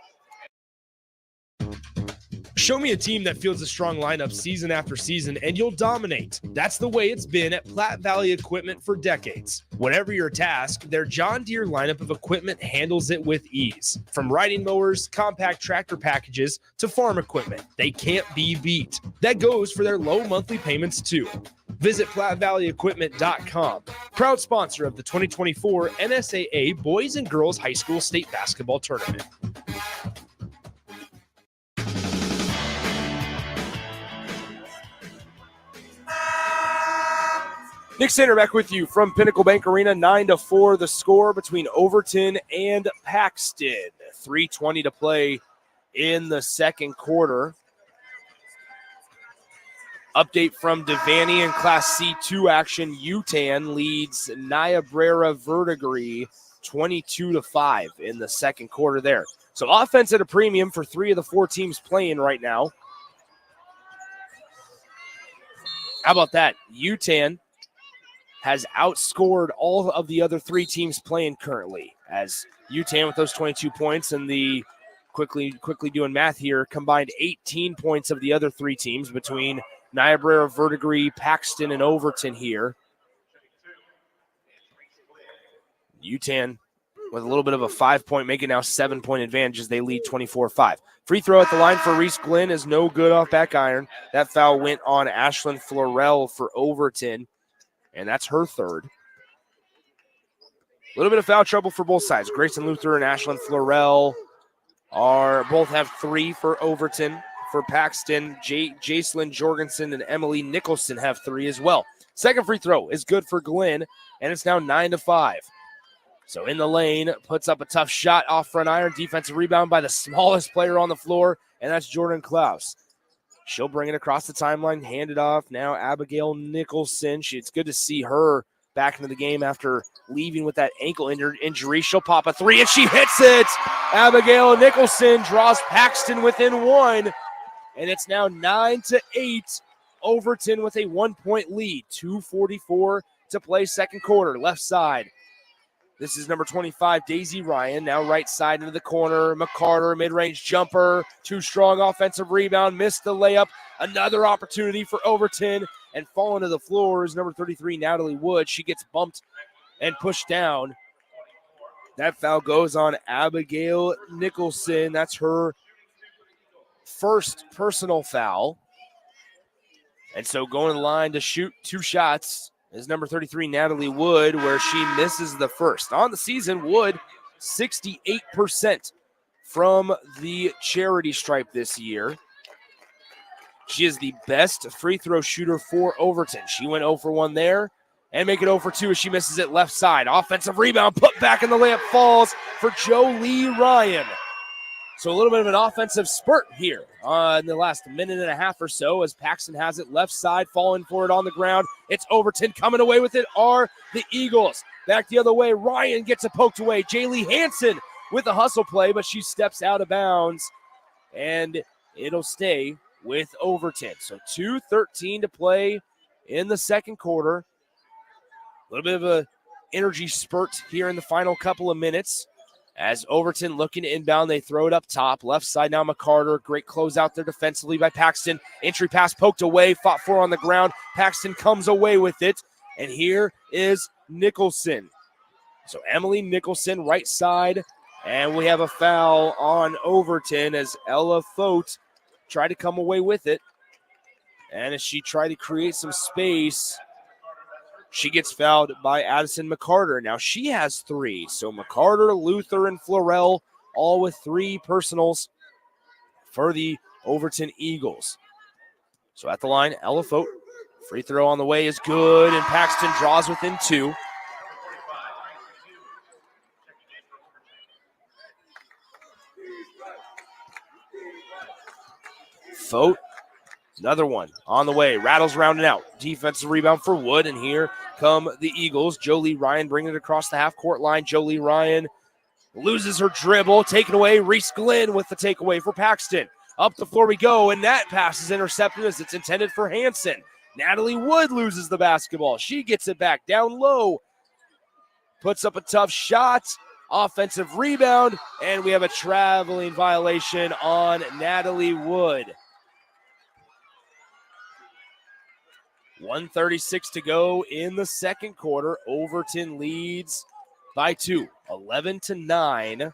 [SPEAKER 3] Show me a team that fields a strong lineup season after season, and you'll dominate. That's the way it's been at Platte Valley Equipment for decades. Whatever your task, their John Deere lineup of equipment handles it with ease. From riding mowers, compact tractor packages, to farm equipment, they can't be beat. That goes for their low monthly payments too. Visit PlatteValleyEquipment.com. Proud sponsor of the 2024 NSAA Boys and Girls High School State Basketball Tournament.
[SPEAKER 1] Nick Sander back with you from Pinnacle Bank Arena. 9-4 the score between Overton and Paxton. 3:20 to play in the second quarter. Update from Devaney in Class C2 action. UTAN leads Niobrara Verdigris 22-5 in the second quarter there. So offense at a premium for 3 of the 4 teams playing right now. How about that? UTAN has outscored all of the other 3 teams playing currently, as UTAN with those 22 points and the quickly doing math here, combined 18 points of the other 3 teams between Niobrara, Verdigris, Paxton, and Overton here. UTAN with a little bit of a 5-point, make it now 7-point advantage as they lead 24-5. Free throw at the line for Reese Glenn is no good off back iron. That foul went on Ashlyn Florell for Overton, and that's her third. A little bit of foul trouble for both sides. Grayson Luther and Ashlyn Florell both have 3 for Overton. For Paxton, Jacelyn Jorgensen and Emily Nicholson have 3 as well. Second free throw is good for Glenn, and it's now 9-5. So in the lane, puts up a tough shot off front iron. Defensive rebound by the smallest player on the floor, and that's Jordan Klaus. She'll bring it across the timeline, hand it off. Now Abigail Nicholson. It's good to see her back into the game after leaving with that ankle injury. She'll pop a 3, and she hits it. Abigail Nicholson draws Paxton within 1, and it's now 9-8. Overton with a 1-point lead. 2:44 to play second quarter. Left side. This is number 25, Daisy Ryan. Now right side into the corner. McCarter, mid-range jumper. Too strong offensive rebound. Missed the layup. Another opportunity for Overton. And falling to the floor is number 33, Natalie Wood. She gets bumped and pushed down. That foul goes on Abigail Nicholson. That's her first personal foul. And so going to the line to shoot 2 shots is number 33, Natalie Wood, where she misses the first. On the season, Wood, 68% from the charity stripe this year. She is the best free throw shooter for Overton. She went 0 for 1 there and make it 0 for 2 as she misses it left side. Offensive rebound, put back in the layup, falls for Jolie Ryan. So a little bit of an offensive spurt here in the last minute and a half or so as Paxton has it left side, falling for it on the ground. It's Overton coming away with it are the Eagles. Back the other way, Ryan gets it poked away. Jaylee Hansen with a hustle play, but she steps out of bounds, and it'll stay with Overton. So 2:13 to play in the second quarter. A little bit of a energy spurt here in the final couple of minutes. As Overton looking to inbound, they throw it up top. Left side now, McCarter. Great closeout there defensively by Paxton. Entry pass poked away, fought for on the ground. Paxton comes away with it. And here is Nicholson. So Emily Nicholson, right side. And we have a foul on Overton as Ella Fote tried to come away with it. And as she tried to create some space, she gets fouled by Addison McCarter. Now she has 3. So McCarter, Luther, and Florell all with 3 personals for the Overton Eagles. So at the line, Ella Fote. Free throw on the way is good, and Paxton draws within 2. Fote. Another one on the way. Rattles rounding out. Defensive rebound for Wood, and here come the Eagles. Jolie Ryan bringing it across the half-court line. Jolie Ryan loses her dribble. Taken away. Reese Glenn with the takeaway for Paxton. Up the floor we go, and that pass is intercepted as it's intended for Hansen. Natalie Wood loses the basketball. She gets it back down low. Puts up a tough shot. Offensive rebound, and we have a traveling violation on Natalie Wood. 1:36 to go in the second quarter. Overton leads by 2, 11-9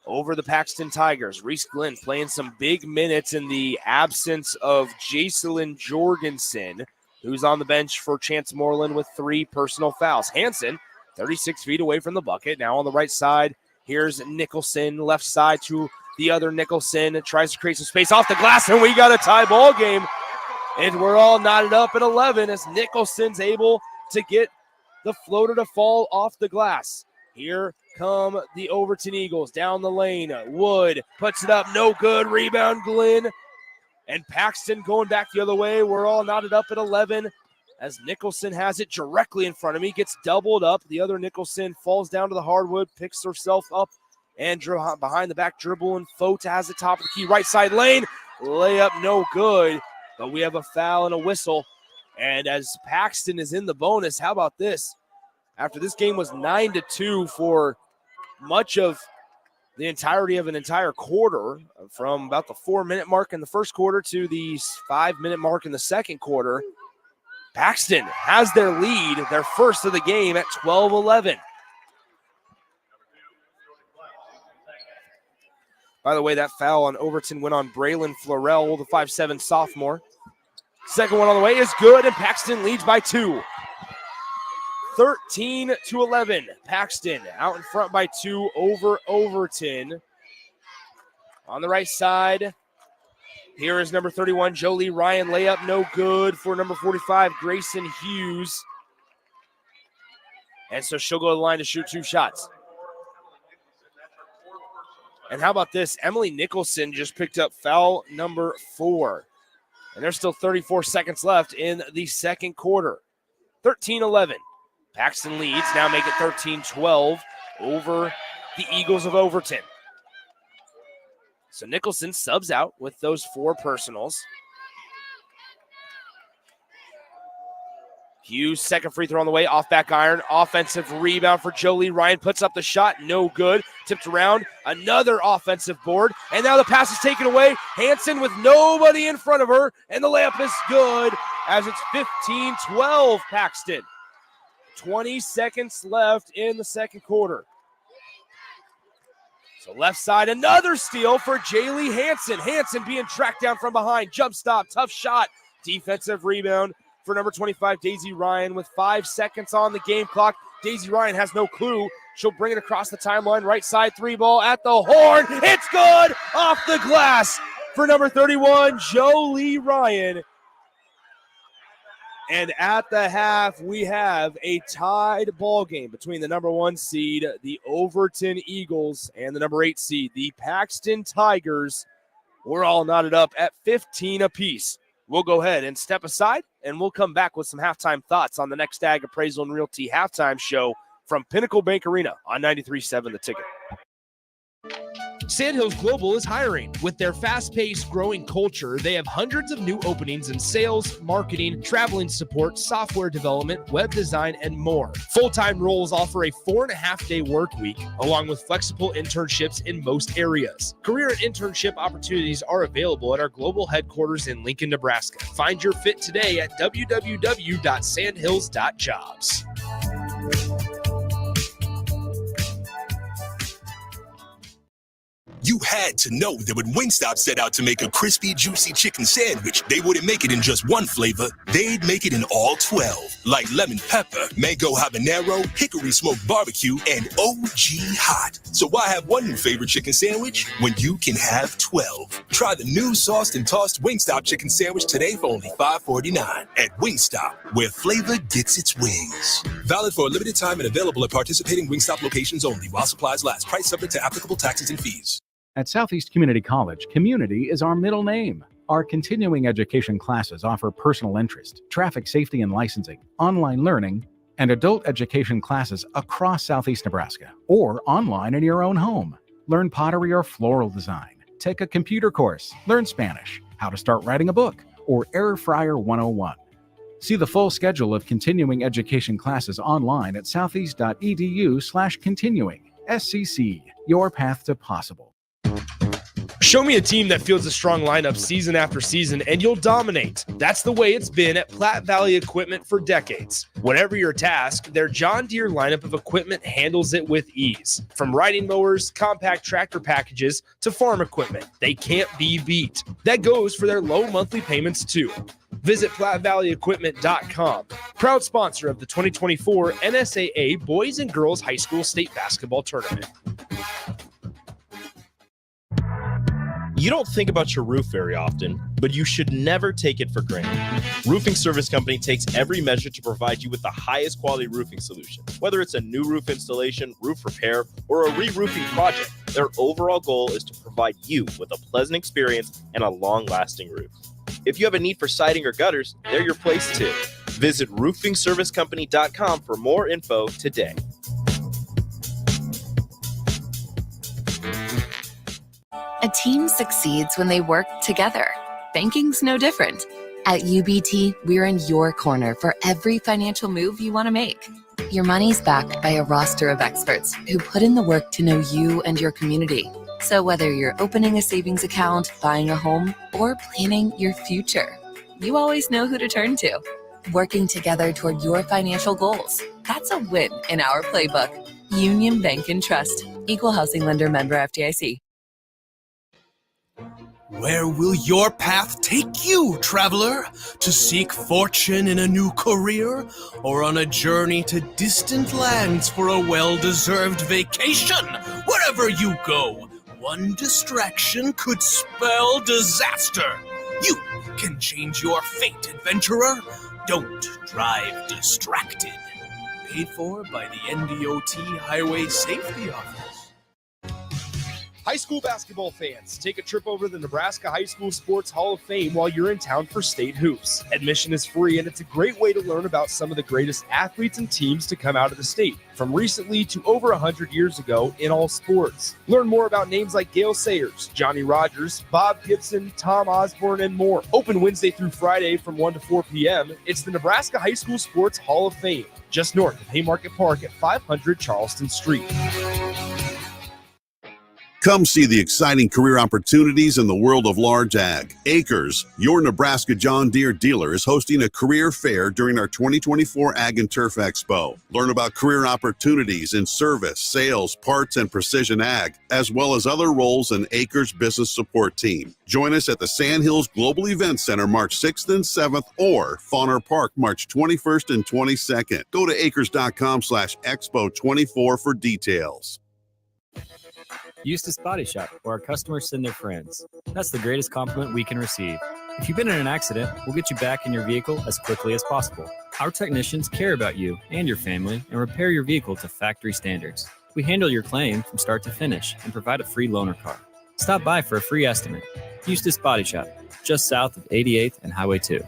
[SPEAKER 1] over the Paxton Tigers. Reese Glenn playing some big minutes in the absence of Jacelyn Jorgensen, who's on the bench for Chance Moreland with 3 personal fouls. Hansen, 36 feet away from the bucket. Now on the right side, here's Nicholson, left side to the other Nicholson. Tries to create some space off the glass, and we got a tie ball game. And we're all knotted up at 11 as Nicholson's able to get the floater to fall off the glass. Here come the Overton Eagles down the lane. Wood puts it up, no good. Rebound, Glenn. And Paxton going back the other way. We're all knotted up at 11 as Nicholson has it directly in front of me. Gets doubled up. The other Nicholson falls down to the hardwood, picks herself up, and behind the back dribble. And Fote has the top of the key, right side lane. Layup, no good. But we have a foul and a whistle. And as Paxton is in the bonus, how about this? After this game was 9-2 for much of the entirety of an entire quarter, from about the 4-minute mark in the first quarter to the 5-minute mark in the second quarter, Paxton has their lead, their first of the game, at 12-11. By the way, that foul on Overton went on Braylon Florell, the 5'7" sophomore. Second one on the way is good, and Paxton leads by 2. 13-11. Paxton out in front by 2 over Overton. On the right side, here is number 31, Jolie Ryan. Layup no good for number 45, Grayson Hughes. And so she'll go to the line to shoot 2 shots. And how about this? Emily Nicholson just picked up foul number 4. And there's still 34 seconds left in the second quarter. 13-11. Paxton leads, now make it 13-12 over the Eagles of Overton. So Nicholson subs out with those 4 personals. Hughes, second free throw on the way, off back iron. Offensive rebound for Jolie Ryan, puts up the shot, no good. Tipped around, another offensive board. And now the pass is taken away. Hansen with nobody in front of her, and the layup is good as it's 15-12 Paxton. 20 seconds left in the second quarter. So left side, another steal for Jaylee Hansen. Hansen being tracked down from behind. Jump stop, tough shot. Defensive rebound for number 25, Daisy Ryan, with 5 seconds on the game clock. Daisy Ryan has no clue. She'll bring it across the timeline. Right side, 3 ball at the horn. It's good off the glass for number 31, Jolie Ryan. And at the half, we have a tied ball game between the number 1 seed, the Overton Eagles, and the number 8 seed, the Paxton Tigers. We're all knotted up at 15 apiece. We'll go ahead and step aside, and we'll come back with some halftime thoughts on the next Ag Appraisal and Realty halftime show from Pinnacle Bank Arena on 93.7 The Ticket.
[SPEAKER 3] Sandhills Global is hiring. With their fast-paced, growing culture, they have hundreds of new openings in sales, marketing, traveling support, software development, web design, and more. Full-time roles offer a 4.5-day work week, along with flexible internships in most areas. Career and internship opportunities are available at our global headquarters in Lincoln, Nebraska. Find your fit today at www.sandhills.jobs.
[SPEAKER 6] You had to know that when Wingstop set out to make a crispy, juicy chicken sandwich, they wouldn't make it in just one flavor. They'd make it in all 12, like lemon pepper, mango habanero, hickory smoked barbecue, and OG hot. So why have one new favorite chicken sandwich when you can have 12? Try the new sauced and tossed Wingstop chicken sandwich today for only $5.49 at Wingstop, where flavor gets its wings. Valid for a limited time and available at participating Wingstop locations only while supplies last. Price subject to applicable taxes and fees.
[SPEAKER 7] At Southeast Community College, community is our middle name. Our continuing education classes offer personal interest, traffic safety and licensing, online learning, and adult education classes across Southeast Nebraska, or online in your own home. Learn pottery or floral design, take a computer course, learn Spanish, how to start writing a book, or Air Fryer 101. See the full schedule of continuing education classes online at southeast.edu/continuing. SCC, your path to possible.
[SPEAKER 3] Show me a team that fields a strong lineup season after season, and you'll dominate. That's the way it's been at Platte Valley Equipment for decades. Whatever your task, their John Deere lineup of equipment handles it with ease. From riding mowers, compact tractor packages, to farm equipment, they can't be beat. That goes for their low monthly payments, too. Visit PlatteValleyEquipment.com, proud sponsor of the 2024 NSAA Boys and Girls High School State Basketball Tournament.
[SPEAKER 2] You don't think about your roof very often, but you should never take it for granted. Roofing Service Company takes every measure to provide you with the highest quality roofing solution. Whether it's a new roof installation, roof repair, or a re-roofing project, their overall goal is to provide you with a pleasant experience and a long-lasting roof. If you have a need for siding or gutters, they're your place too. Visit roofingservicecompany.com for more info today.
[SPEAKER 22] A team succeeds when they work together. Banking's no different. At UBT, we're in your corner for every financial move you want to make. Your money's backed by a roster of experts who put in the work to know you and your community. So whether you're opening a savings account, buying a home, or planning your future, you always know who to turn to. Working together toward your financial goals. That's a win in our playbook. Union Bank and Trust. Equal housing lender, member FDIC.
[SPEAKER 23] Where will your path take you, traveler? To seek fortune in a new career? Or on a journey to distant lands for a well-deserved vacation? Wherever you go, one distraction could spell disaster. You can change your fate, adventurer. Don't drive distracted. Paid for by the NDOT Highway Safety Office.
[SPEAKER 3] High school basketball fans, take a trip over to the Nebraska High School Sports Hall of Fame while you're in town for state hoops. Admission is free, and it's a great way to learn about some of the greatest athletes and teams to come out of the state, from recently to over 100 years ago in all sports. Learn more about names like Gale Sayers, Johnny Rogers, Bob Gibson, Tom Osborne, and more. Open Wednesday through Friday from 1 to 4 p.m. It's the Nebraska High School Sports Hall of Fame, just north of Haymarket Park at 500 Charleston Street.
[SPEAKER 24] Come see the exciting career opportunities in the world of large ag. Acres, your Nebraska John Deere dealer, is hosting a career fair during our 2024 Ag and Turf Expo. Learn about career opportunities in service, sales, parts, and precision ag, as well as other roles in Acres business support team. Join us at the Sandhills Global Event Center March 6th and 7th or Fauner Park March 21st and 22nd. Go to acres.com/expo24 for details.
[SPEAKER 8] Eustace Body Shop, where our customers send their friends. That's the greatest compliment we can receive. If you've been in an accident, we'll get you back in your vehicle as quickly as possible. Our technicians care about you and your family and repair your vehicle to factory standards. We handle your claim from start to finish and provide a free loaner car. Stop by for a free estimate. Eustace Body Shop, just south of 88th and Highway 2.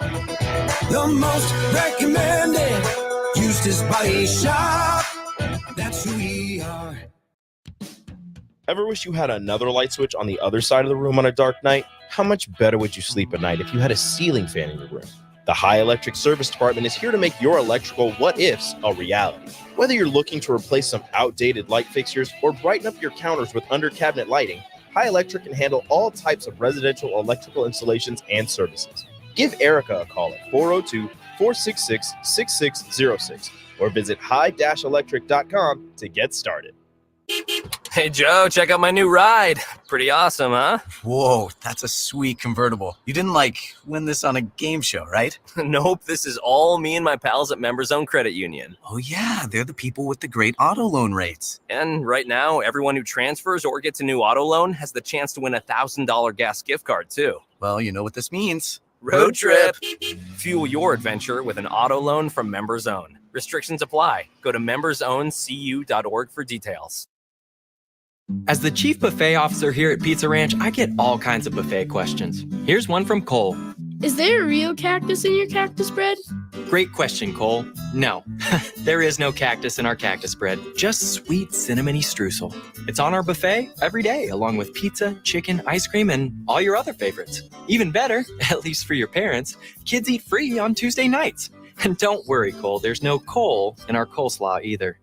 [SPEAKER 9] The most recommended Eustace Body Shop. That's who we are.
[SPEAKER 2] Ever wish you had another light switch on the other side of the room on a dark night? How much better would you sleep at night if you had a ceiling fan in your room? The High Electric Service Department is here to make your electrical what-ifs a reality. Whether you're looking to replace some outdated light fixtures or brighten up your counters with under-cabinet lighting, High Electric can handle all types of residential electrical installations and services. Give Erica a call at 402-466-6606 or visit high-electric.com to get started.
[SPEAKER 20] Hey, Joe, check out my new ride. Pretty awesome, huh?
[SPEAKER 19] Whoa, that's a sweet convertible. You didn't, win this on a game show, right?
[SPEAKER 20] Nope, this is all me and my pals at Members Own Credit Union.
[SPEAKER 19] Oh, yeah, they're the people with the great auto loan rates.
[SPEAKER 20] And right now, everyone who transfers or gets a new auto loan has the chance to win a $1,000 gas gift card, too.
[SPEAKER 19] Well, you know what this means.
[SPEAKER 20] Road trip! Fuel your adventure with an auto loan from Members Own. Restrictions apply. Go to membersowncu.org for details.
[SPEAKER 16] As the chief buffet officer here at Pizza Ranch, I get all kinds of buffet questions. Here's one from Cole.
[SPEAKER 17] Is there a real cactus in your cactus bread?
[SPEAKER 16] Great question, Cole. No, there is no cactus in our cactus bread, just sweet cinnamony streusel. It's on our buffet every day, along with pizza, chicken, ice cream, and all your other favorites. Even better, at least for your parents, kids eat free on Tuesday nights. And don't worry, Cole, there's no coal in our coleslaw either.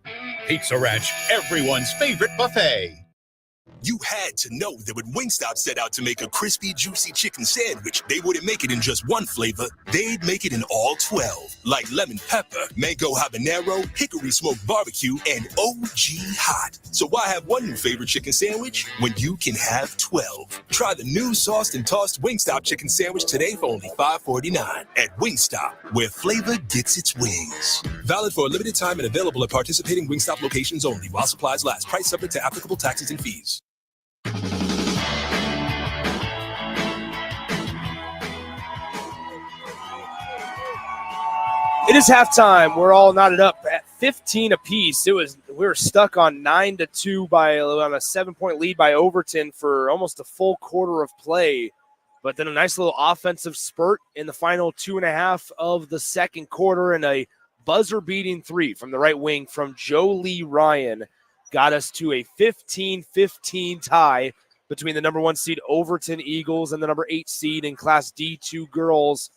[SPEAKER 18] Pizza Ranch, everyone's favorite buffet.
[SPEAKER 6] You had to know that when Wingstop set out to make a crispy, juicy chicken sandwich, they wouldn't make it in just one flavor. They'd make it in all 12, like lemon pepper, mango habanero, hickory smoked barbecue, and OG hot. So why have one new favorite chicken sandwich when you can have 12? Try the new sauced and tossed Wingstop chicken sandwich today for only $5.49 at Wingstop, where flavor gets its wings. Valid for a limited time and available at participating Wingstop locations only while supplies last. Price subject to applicable taxes and fees.
[SPEAKER 1] It is halftime. We're all knotted up at 15 apiece. We were stuck on 9-2 on a 7-point lead by Overton for almost a full quarter of play. But then a nice little offensive spurt in the final 2.5 of the second quarter, and a buzzer-beating three from the right wing from Joe Lee Ryan got us to a 15-15 tie between the number 1 seed Overton Eagles and the number 8 seed in Class D2 girls,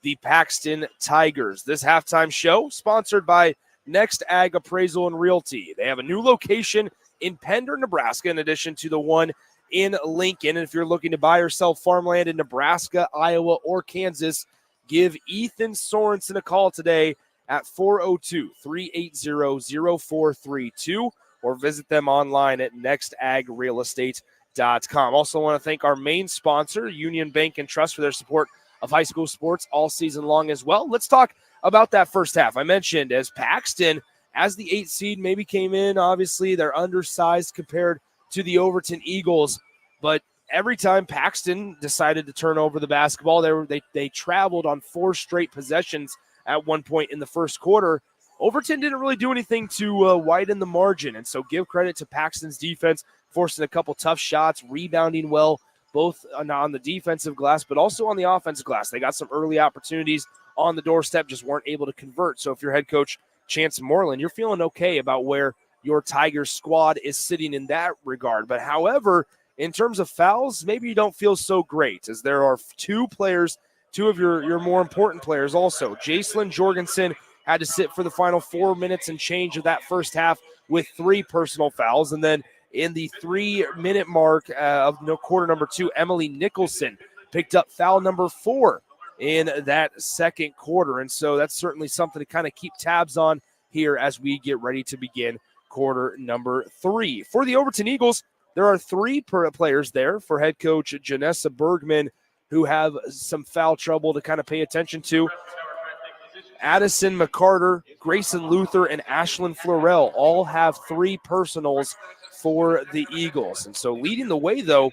[SPEAKER 1] the Paxton Tigers. This halftime show sponsored by Next Ag Appraisal and Realty. They have a new location in Pender, Nebraska, in addition to the one in Lincoln. And if you're looking to buy or sell farmland in Nebraska, Iowa, or Kansas, give Ethan Sorensen a call today at 402-380-0432 or visit them online at nextagrealestate.com. Also want to thank our main sponsor, Union Bank and Trust, for their support of high school sports all season long as well. Let's talk about that first half. I mentioned as Paxton, as the 8th seed, maybe came in. Obviously, they're undersized compared to the Overton Eagles, but every time Paxton decided to turn over the basketball, they traveled on 4 straight possessions at one point in the first quarter. Overton didn't really do anything to widen the margin, and so give credit to Paxton's defense, forcing a couple tough shots, rebounding well, both on the defensive glass, but also on the offensive glass. They got some early opportunities on the doorstep, just weren't able to convert. So if you're head coach Chance Moreland, you're feeling okay about where your Tigers squad is sitting in that regard. But however, in terms of fouls, maybe you don't feel so great, as there are 2 players, 2 of your more important players also. Jacelyn Jorgensen had to sit for the final 4 minutes and change of that first half with 3 personal fouls. And then in the 3-minute mark of quarter number 2, Emily Nicholson picked up foul number 4 in that second quarter. And so that's certainly something to kind of keep tabs on here as we get ready to begin quarter number 3. For the Overton Eagles, there are 3 players there for head coach Janessa Bergman who have some foul trouble to kind of pay attention to. Addison McCarter, Grayson Luther, and Ashlyn Florell all have 3 personals for the Eagles. And so leading the way, though,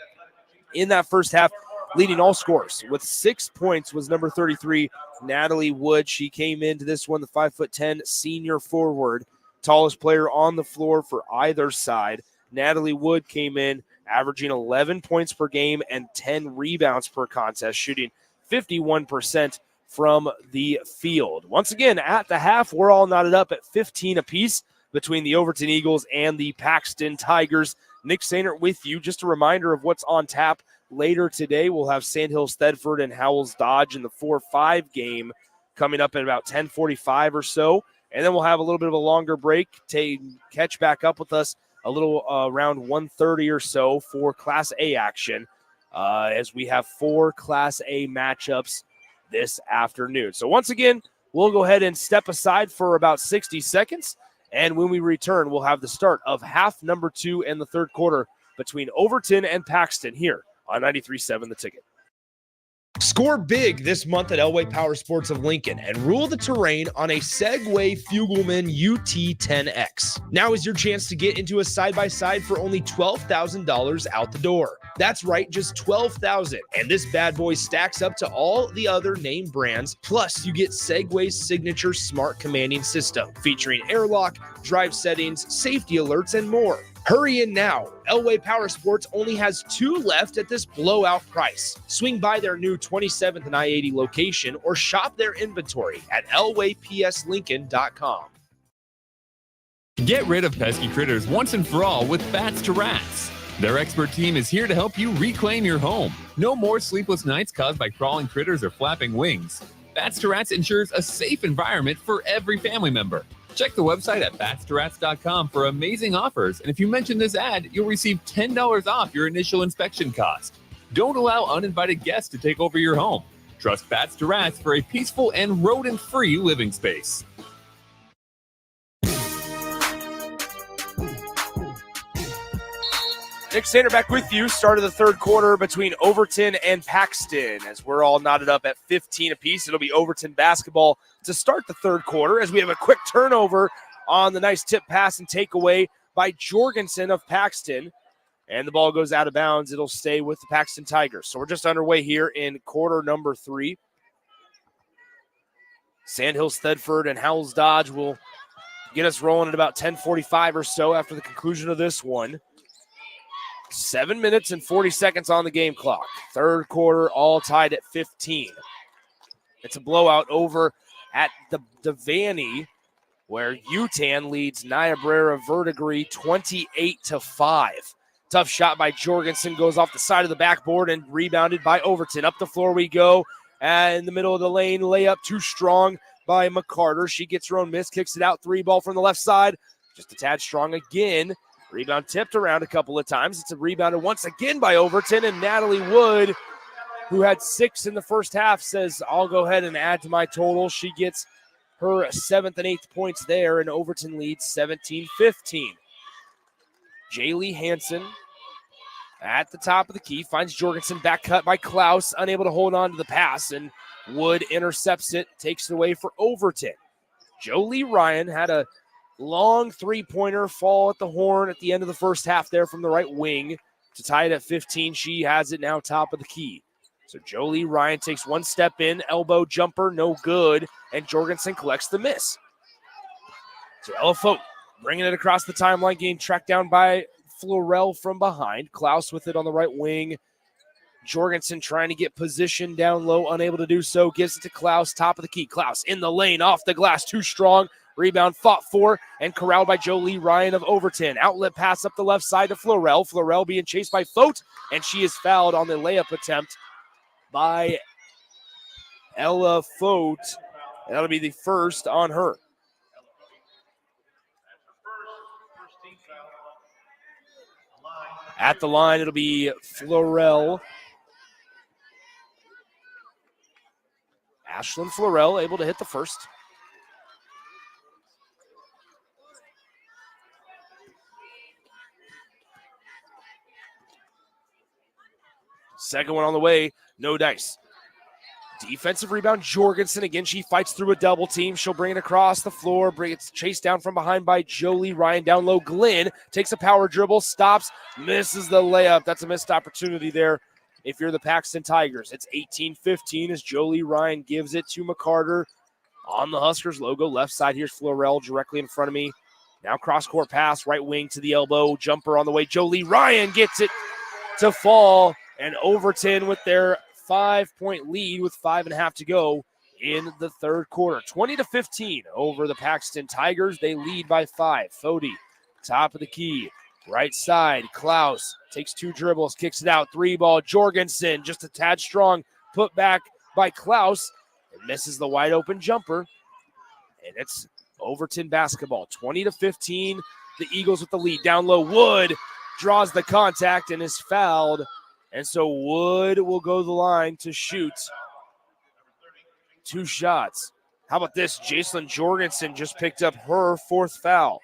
[SPEAKER 1] in that first half, leading all scores with 6 points was number 33, Natalie Wood. She came into this one, the 5'10" senior forward, tallest player on the floor for either side. Natalie Wood came in averaging 11 points per game and 10 rebounds per contest, shooting 51% from the field. Once again, at the half, we're all knotted up at 15 apiece between the Overton Eagles and the Paxton Tigers. Nick Sainert with you. Just a reminder of what's on tap later today. We'll have Sandhills Thedford and Howells Dodge in the 4-5 game coming up at about 10:45 or so. And then we'll have a little bit of a longer break to catch back up with us a little around 1:30 or so for Class A action, as we have 4 Class A matchups this afternoon. So once again, we'll go ahead and step aside for about 60 seconds. And when we return, we'll have the start of half number 2 in the third quarter between Overton and Paxton here on 93.7 The Ticket.
[SPEAKER 3] Score big this month at Elway Power Sports of Lincoln and rule the terrain on a Segway Fugelman UT10X. Now is your chance to get into a side-by-side for only $12,000 out the door. That's right, just $12,000. And this bad boy stacks up to all the other name brands. Plus, you get Segway's signature smart commanding system featuring airlock, drive settings, safety alerts, and more. Hurry in now. Elway Power Sports only has 2 left at this blowout price. Swing by their new 27th and I-80 location or shop their inventory at elwaypslincoln.com.
[SPEAKER 4] Get rid of pesky critters once and for all with Bats to Rats. Their expert team is here to help you reclaim your home. No more sleepless nights caused by crawling critters or flapping wings. Bats to Rats ensures a safe environment for every family member. Check the website at batstoRats.com for amazing offers, and if you mention this ad, you'll receive $10 off your initial inspection cost. Don't allow uninvited guests to take over your home. Trust Bats to Rats for a peaceful and rodent-free living space.
[SPEAKER 1] Nick Sander back with you. Start of the third quarter between Overton and Paxton. As we're all knotted up at 15 apiece, it'll be Overton basketball to start the third quarter as we have a quick turnover on the nice tip pass and takeaway by Jorgensen of Paxton. And the ball goes out of bounds. It'll stay with the Paxton Tigers. So we're just underway here in quarter number 3. Sandhills, Thedford, and Howells Dodge will get us rolling at about 10:45 or so after the conclusion of this one. 7 minutes and 40 seconds on the game clock. Third quarter, all tied at 15. It's a blowout over at the Devaney, where UTAN leads Niobrara Verdigris 28-5. Tough shot by Jorgensen, goes off the side of the backboard and rebounded by Overton. Up the floor we go, and in the middle of the lane, layup too strong by McCarter. She gets her own miss, kicks it out, 3 ball from the left side. Just a tad strong again. Rebound tipped around a couple of times. It's a rebounded once again by Overton, and Natalie Wood, who had 6 in the first half, says, I'll go ahead and add to my total. She gets her 7th and 8th points there, and Overton leads 17-15. Jaylee Hansen at the top of the key finds Jorgensen, back cut by Klaus, unable to hold on to the pass, and Wood intercepts it, takes it away for Overton. Jolie Ryan had a long three-pointer fall at the horn at the end of the first half there from the right wing to tie it at 15. She has it now top of the key. So Jolie Ryan takes one step in, elbow jumper, no good, and Jorgensen collects the miss. So Ella Fote bringing it across the timeline, getting tracked down by Florell from behind. Klaus with it on the right wing. Jorgensen trying to get position down low, unable to do so, gives it to Klaus, top of the key. Klaus in the lane, off the glass, too strong. Rebound fought for and corralled by Jolie Ryan of Overton. Outlet pass up the left side to Florell. Florell being chased by Fote, and she is fouled on the layup attempt by Ella Fote. That'll be the first on her. At the line, it'll be Florell. Ashlyn Florell able to hit the first. Second one on the way, no dice. Defensive rebound, Jorgensen. Again, she fights through a double team. She'll bring it across the floor. It's chased down from behind by Jolie Ryan. Down low, Glenn takes a power dribble, stops, misses the layup. That's a missed opportunity there if you're the Paxton Tigers. It's 18-15 as Jolie Ryan gives it to McCarter on the Huskers logo. Left side, here's Florell directly in front of me. Now cross-court pass, right wing to the elbow. Jumper on the way. Jolie Ryan gets it to fall. And Overton with their 5-point lead with 5.5 to go in the third quarter. 20-15 over the Paxton Tigers. They lead by 5. Fody, top of the key. Right side, Klaus takes 2 dribbles, kicks it out. 3 ball, Jorgensen, just a tad strong. Put back by Klaus. It misses the wide open jumper. And it's Overton basketball. 20-15. The Eagles with the lead. Down low, Wood draws the contact and is fouled. And so Wood will go to the line to shoot 2 shots. How about this? Jacelyn Jorgensen just picked up her 4th foul.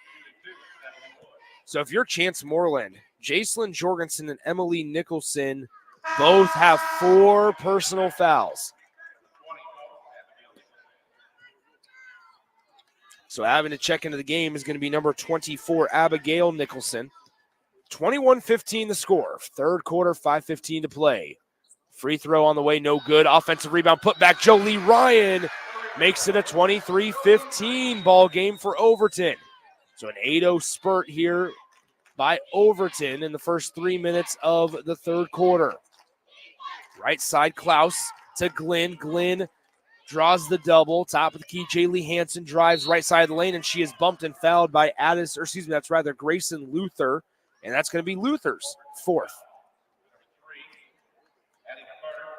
[SPEAKER 1] So if you're Chance Moreland, Jacelyn Jorgensen and Emily Nicholson both have 4 personal fouls. So having to check into the game is going to be number 24, Abigail Nicholson. 21-15 the score. Third quarter, 5:15 to play. Free throw on the way, no good. Offensive rebound, put back. Jolie Ryan makes it a 23-15 ball game for Overton. So an 8-0 spurt here by Overton in the first 3 minutes of the third quarter. Right side, Klaus to Glenn. Glenn draws the double. Top of the key, Jaylee Hansen drives right side of the lane, and she is bumped and fouled by Grayson Luther. And that's going to be Luther's 4th.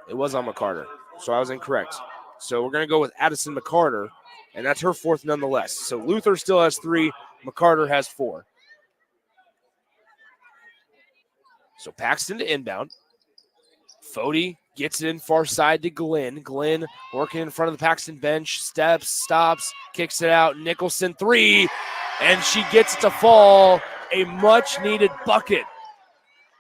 [SPEAKER 1] It was on McCarter, so I was incorrect. So we're going to go with Addison McCarter, and that's her fourth nonetheless. So Luther still has 3. McCarter has 4. So Paxton to inbound. Fody gets it in far side to Glenn. Glenn working in front of the Paxton bench. Steps, stops, kicks it out. Nicholson 3, and she gets it to fall. A much-needed bucket.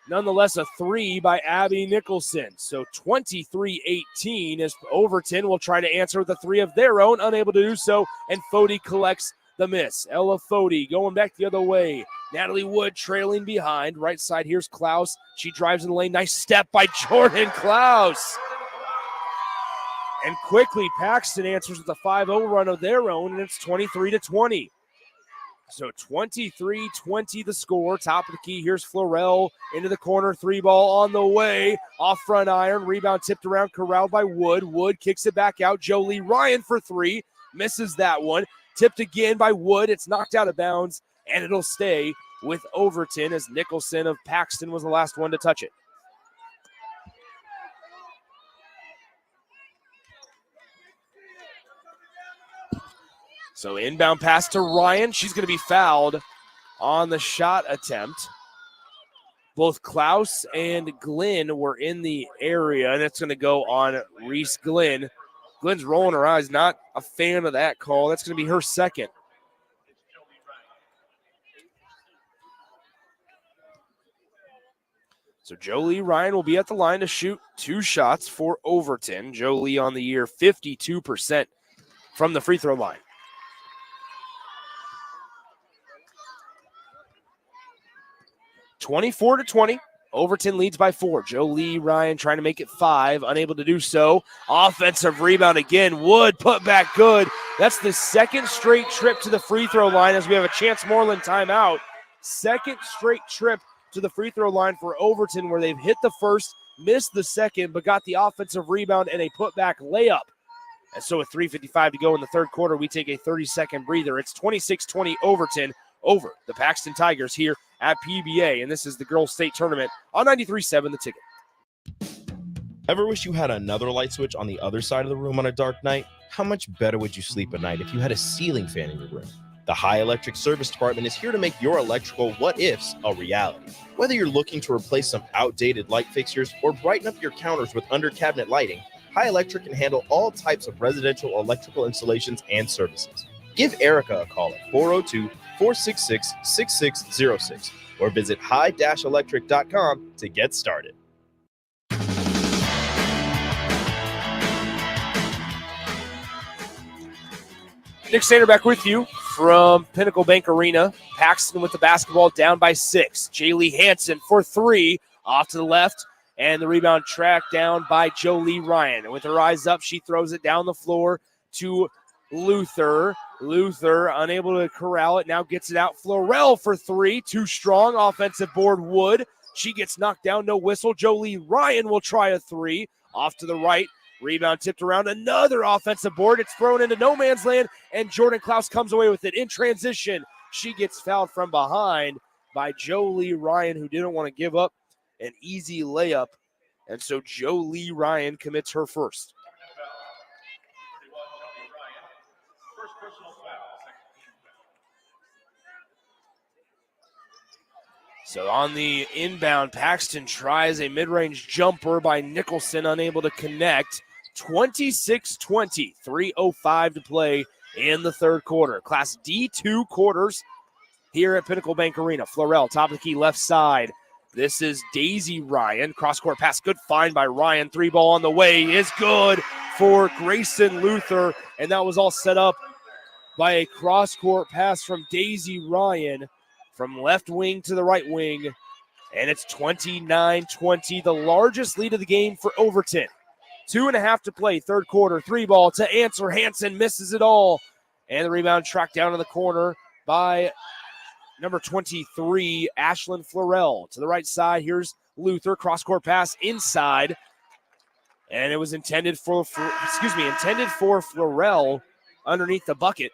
[SPEAKER 1] Nonetheless, a 3 by Abby Nicholson. So 23-18 as Overton will try to answer with a 3 of their own, unable to do so, and Fody collects the miss. Ella Fody going back the other way. Natalie Wood trailing behind. Right side, here's Klaus. She drives in the lane. Nice step by Jordan Klaus. And quickly, Paxton answers with a 5-0 run of their own, and it's 23-20. So 23-20 the score. Top of the key. Here's Florell into the corner. 3-ball on the way. Off front iron. Rebound tipped around. Corralled by Wood. Wood kicks it back out. Jolie Ryan for 3. Misses that one. Tipped again by Wood. It's knocked out of bounds, and it'll stay with Overton as Nicholson of Paxton was the last one to touch it. So inbound pass to Ryan. She's going to be fouled on the shot attempt. Both Klaus and Glenn were in the area, and it's going to go on Reese Glenn. Glenn's rolling her eyes, not a fan of that call. That's going to be her second. So Jolie Ryan will be at the line to shoot 2 shots for Overton. Jolie on the year, 52% from the free throw line. (24-20). Overton leads by 4. Jolie Ryan trying to make it 5, unable to do so. Offensive rebound again. Wood put back good. That's the second straight trip to the free throw line as we have a Chance Moreland timeout. Second straight trip to the free throw line for Overton where they've hit the first, missed the second, but got the offensive rebound and a putback layup. And so with 3:55 to go in the third quarter, we take a 30-second breather. It's 26-20 Overton over the Paxton Tigers here at PBA, and this is the girls' state tournament on 93.7 The Ticket.
[SPEAKER 2] Ever wish you had another light switch on the other side of the room on a dark night? How much better would you sleep at night if you had a ceiling fan in your room? The High Electric Service Department is here to make your electrical what-ifs a reality. Whether you're looking to replace some outdated light fixtures or brighten up your counters with under-cabinet lighting, High Electric can handle all types of residential electrical installations and services. Give Erica a call at 402-466-6606 or visit high-electric.com to get started.
[SPEAKER 1] Nick Sander back with you from Pinnacle Bank Arena. Paxton with the basketball down by 6. Jaylee Hansen for 3 off to the left, and the rebound tracked down by Jolie Ryan. With her eyes up, she throws it down the floor to Luther. Luther unable to corral it, now gets it out. Florell for 3, too strong. Offensive board Wood. She gets knocked down, no whistle. Jolie Ryan will try a 3. Off to the right. Rebound tipped around, another offensive board. It's thrown into no man's land, and Jordan Klaus comes away with it in transition. She gets fouled from behind by Jolie Ryan, who didn't want to give up an easy layup. And so Jolie Ryan commits her first. So on the inbound, Paxton tries a mid-range jumper by Nicholson, unable to connect. 26-20, 3:05 to play in the third quarter. Class D2 quarters here at Pinnacle Bank Arena. Florell, top of the key, left side. This is Daisy Ryan. Cross-court pass, good find by Ryan. 3-ball on the way is good for Grayson Luther, and that was all set up by a cross-court pass from Daisy Ryan from left wing to the right wing, and it's 29-20, the largest lead of the game for Overton. 2.5 to play, third quarter. 3-ball to answer. Hansen misses it all. And the rebound tracked down in the corner by number 23, Ashlyn Florell. To the right side, here's Luther. Cross-court pass inside. And it was intended for Florell underneath the bucket.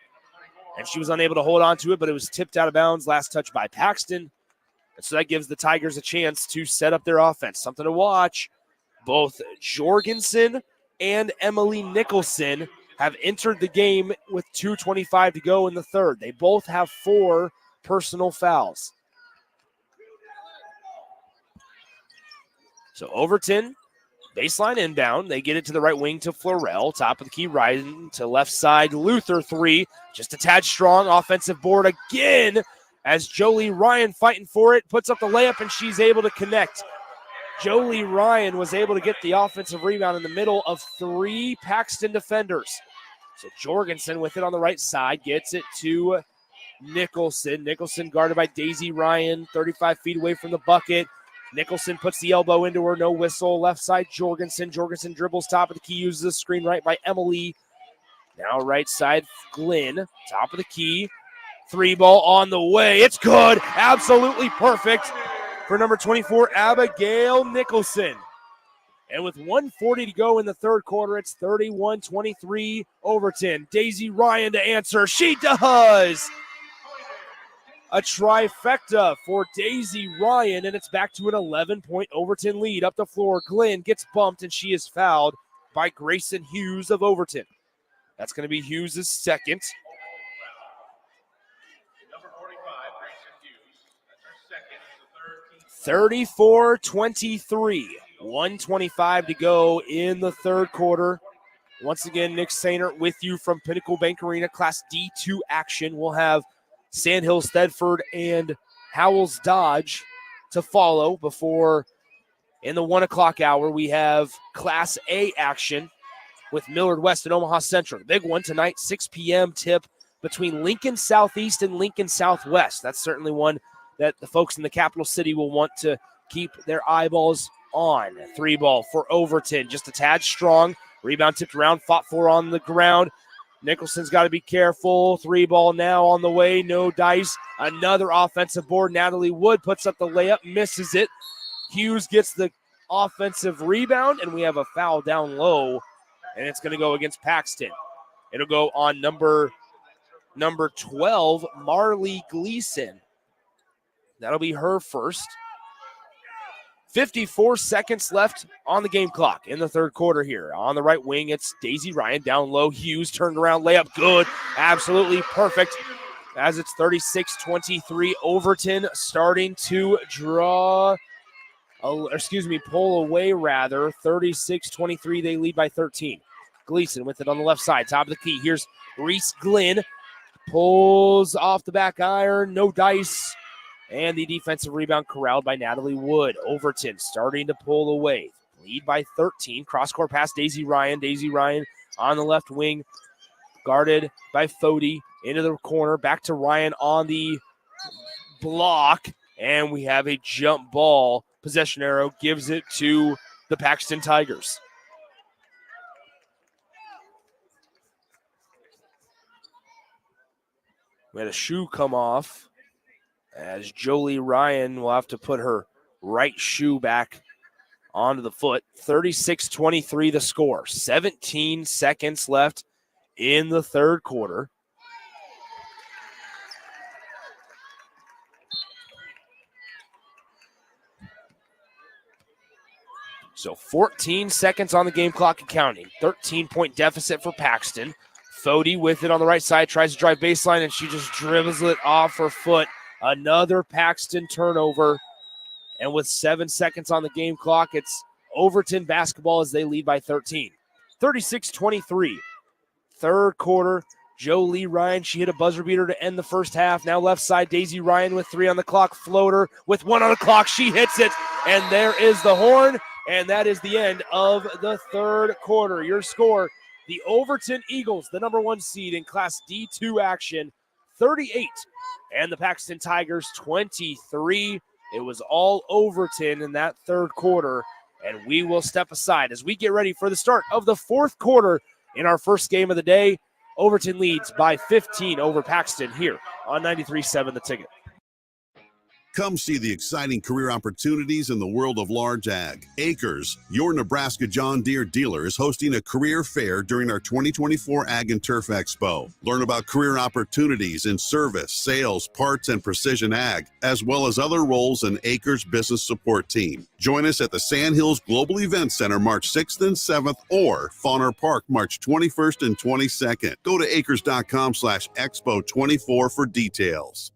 [SPEAKER 1] And she was unable to hold on to it, but it was tipped out of bounds. Last touch by Paxton. And so that gives the Tigers a chance to set up their offense. Something to watch. Both Jorgensen and Emily Nicholson have entered the game with 2:25 to go in the third. They both have 4 personal fouls. So Overton, baseline inbound. They get it to the right wing to Florell. Top of the key, Ryan to left side. Luther 3, just a tad strong. Offensive board again as Jolie Ryan fighting for it. Puts up the layup and she's able to connect. Jolie Ryan was able to get the offensive rebound in the middle of 3 Paxton defenders. So Jorgensen with it on the right side gets it to Nicholson. Nicholson guarded by Daisy Ryan, 35 feet away from the bucket. Nicholson puts the elbow into her, no whistle. Left side, Jorgensen. Jorgensen dribbles top of the key, uses the screen right by Emily. Now right side, Glenn, top of the key. 3 ball on the way. It's good. Absolutely perfect for number 24, Abigail Nicholson. And with 1:40 to go in the third quarter, it's 31-23 Overton. Daisy Ryan to answer. She does. A trifecta for Daisy Ryan, and it's back to an 11-point Overton lead. Up the floor, Glenn gets bumped, and she is fouled by Grayson Hughes of Overton. That's going to be Hughes' second. 34-23. 1:25 to go in the third quarter. Once again, Nick Sainert with you from Pinnacle Bank Arena, Class D2 action. We'll have Sandhills, Thedford, and Howells Dodge to follow before in the 1 o'clock hour we have Class A action with Millard West and Omaha Central. The big one tonight, 6 p.m. tip between Lincoln Southeast and Lincoln Southwest. That's certainly one that the folks in the capital city will want to keep their eyeballs on. 3 ball for Overton, just a tad strong. Rebound tipped around, fought for on the ground. Nicholson's got to be careful. 3 ball now on the way, no dice. Another offensive board. Natalie Wood puts up the layup, misses it. Hughes gets the offensive rebound, and we have a foul down low, and it's going to go against Paxton. It'll go on number 12, Marley Gleason. That'll be her first. 54 seconds left on the game clock in the third quarter here. On the right wing, it's Daisy Ryan down low. Hughes turned around, layup good. Absolutely perfect. As it's 36-23, Overton starting to pull away rather. 36-23, they lead by 13. Gleason with it on the left side, top of the key. Here's Reese Glenn. Pulls off the back iron, no dice. And the defensive rebound corralled by Natalie Wood. Overton starting to pull away. Lead by 13. Cross-court pass, Daisy Ryan. Daisy Ryan on the left wing. Guarded by Fody. Into the corner. Back to Ryan on the block. And we have a jump ball. Possession arrow gives it to the Paxton Tigers. We had a shoe come off, as Jolie Ryan will have to put her right shoe back onto the foot. 36-23 the score. 17 seconds left in the third quarter. So 14 seconds on the game clock and counting. 13-point deficit for Paxton. Fody with it on the right side, tries to drive baseline, and she just dribbles it off her foot. Another Paxton turnover. And with 7 seconds on the game clock, it's Overton basketball as they lead by 13. 36-23. Third quarter, Jolie Ryan, she hit a buzzer beater to end the first half. Now left side, Daisy Ryan with 3 on the clock. Floater with 1 on the clock. She hits it, and there is the horn. And that is the end of the third quarter. Your score, the Overton Eagles, the number 1 seed in Class D2 action, 38. And the Paxton Tigers, 23. It was all Overton in that third quarter. And we will step aside as we get ready for the start of the fourth quarter in our first game of the day. Overton leads by 15 over Paxton here on 93.7 The Ticket.
[SPEAKER 24] Come see the exciting career opportunities in the world of large ag. Acres, your Nebraska John Deere dealer, is hosting a career fair during our 2024 Ag and Turf Expo. Learn about career opportunities in service, sales, parts, and precision ag, as well as other roles in Acres business support team. Join us at the Sandhills Global Event Center March 6th and 7th or Fauner Park March 21st and 22nd. Go to acres.com/expo24 for details.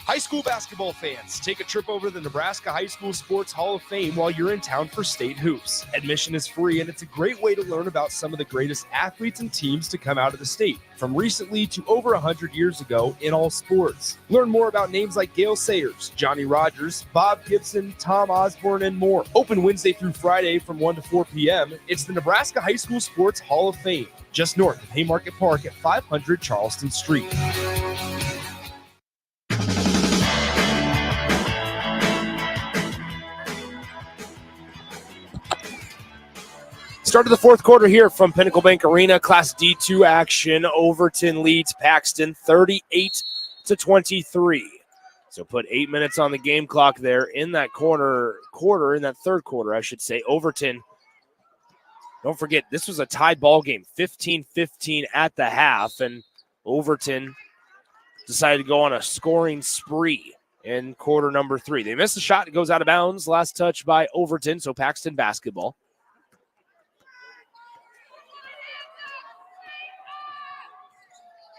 [SPEAKER 3] High school basketball fans, take a trip over to the Nebraska High School Sports Hall of Fame while you're in town for state hoops. Admission is free, and it's a great way to learn about some of the greatest athletes and teams to come out of the state, from recently to over 100 years ago in all sports. Learn more about names like Gale Sayers, Johnny Rogers, Bob Gibson, Tom Osborne, and more. Open Wednesday through Friday from 1 to 4 p.m. It's the Nebraska High School Sports Hall of Fame, just north of Haymarket Park at 500 Charleston Street. Start of the fourth quarter here from Pinnacle Bank Arena. Class D2 action. Overton leads Paxton 38-23. So put 8 minutes on the game clock there in that in that third quarter, I should say. Overton, don't forget, this was a tied ball game, 15-15 at the half, and Overton decided to go on a scoring spree in quarter number 3. They missed the shot. It goes out of bounds. Last touch by Overton, so Paxton basketball.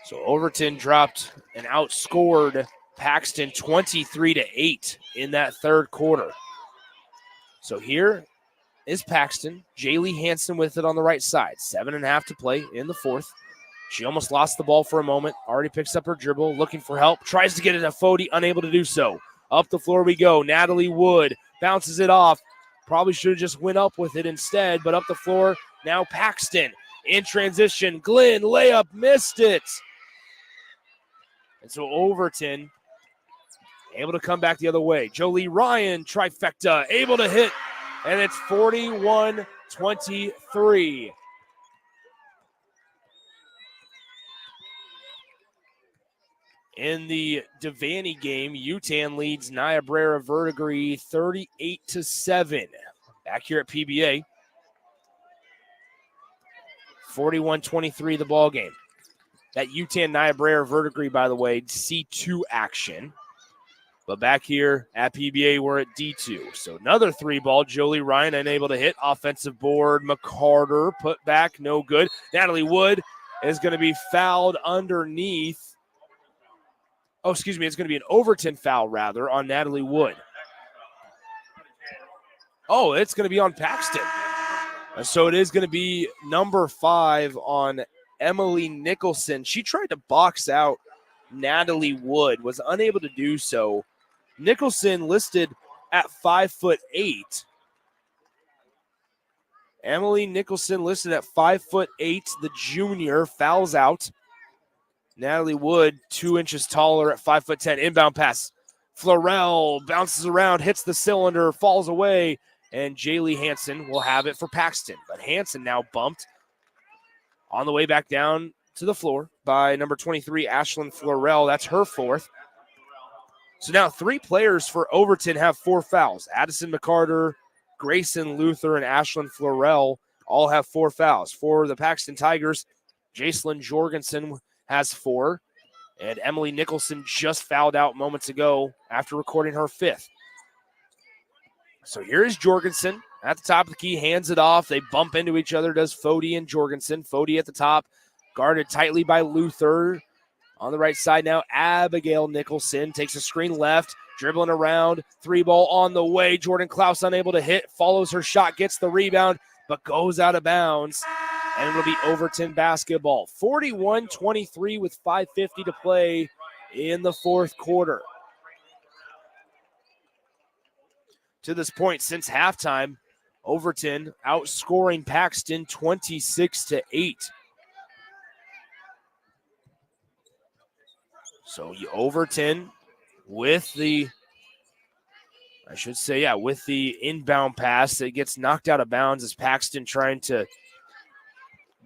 [SPEAKER 3] So Overton dropped and outscored Paxton 23-8 in that third quarter. So here is Paxton. Jaylee Hansen with it on the right side. 7.5 to play in the fourth. She almost lost the ball for a moment. Already picks up her dribble, looking for help. Tries to get it to Fody, unable to do so. Up the floor we go. Natalie Wood bounces it off. Probably should have just went up with it instead, but up the floor. Now Paxton in transition. Glenn, layup, missed it. And so Overton able to come back the other way. Jolie Ryan, trifecta, able to hit, and it's 41-23. In the Devaney game, UTAN leads Niobrara Verdigris 38-7. Back here at PBA, 41-23 the ball game. That UTAN Niobrara Verdigris, by the way, C2 action. But back here at PBA, we're at D2. So another three ball. Jolie Ryan unable to hit. Offensive board. McCarter put back. No good. Natalie Wood is going to be fouled underneath. Oh, excuse me. It's going to be an Overton foul, rather, on Natalie Wood. Oh, it's going to be on Paxton. So it is going to be number 5 on Emily Nicholson. She tried to box out Natalie Wood, was unable to do so. Nicholson listed at 5'8". Emily Nicholson listed at 5'8". The junior fouls out. Natalie Wood, 2 inches taller at 5'10". Inbound pass. Florell bounces around, hits the cylinder, falls away, and Jaylee Hansen will have it for Paxton. But Hansen now bumped on the way back down to the floor by number 23, Ashlyn Florell. That's her 4th. So now 3 players for Overton have 4 fouls. Addison McCarter, Grayson Luther, and Ashlyn Florell all have 4 fouls. For the Paxton Tigers, Jacelyn Jorgensen has 4, and Emily Nicholson just fouled out moments ago after recording her 5th. So here is Jorgensen at the top of the key, hands it off. They bump into each other, does Fody and Jorgensen. Fody at the top, guarded tightly by Luther. On the right side now, Abigail Nicholson takes a screen left, dribbling around. 3 ball on the way. Jordan Klaus unable to hit, follows her shot, gets the rebound, but goes out of bounds. And it'll be Overton basketball. 41-23 with 5:50 to play in the fourth quarter. To this point, since halftime, Overton outscoring Paxton 26-8. So Overton with the, with the inbound pass that gets knocked out of bounds as Paxton trying to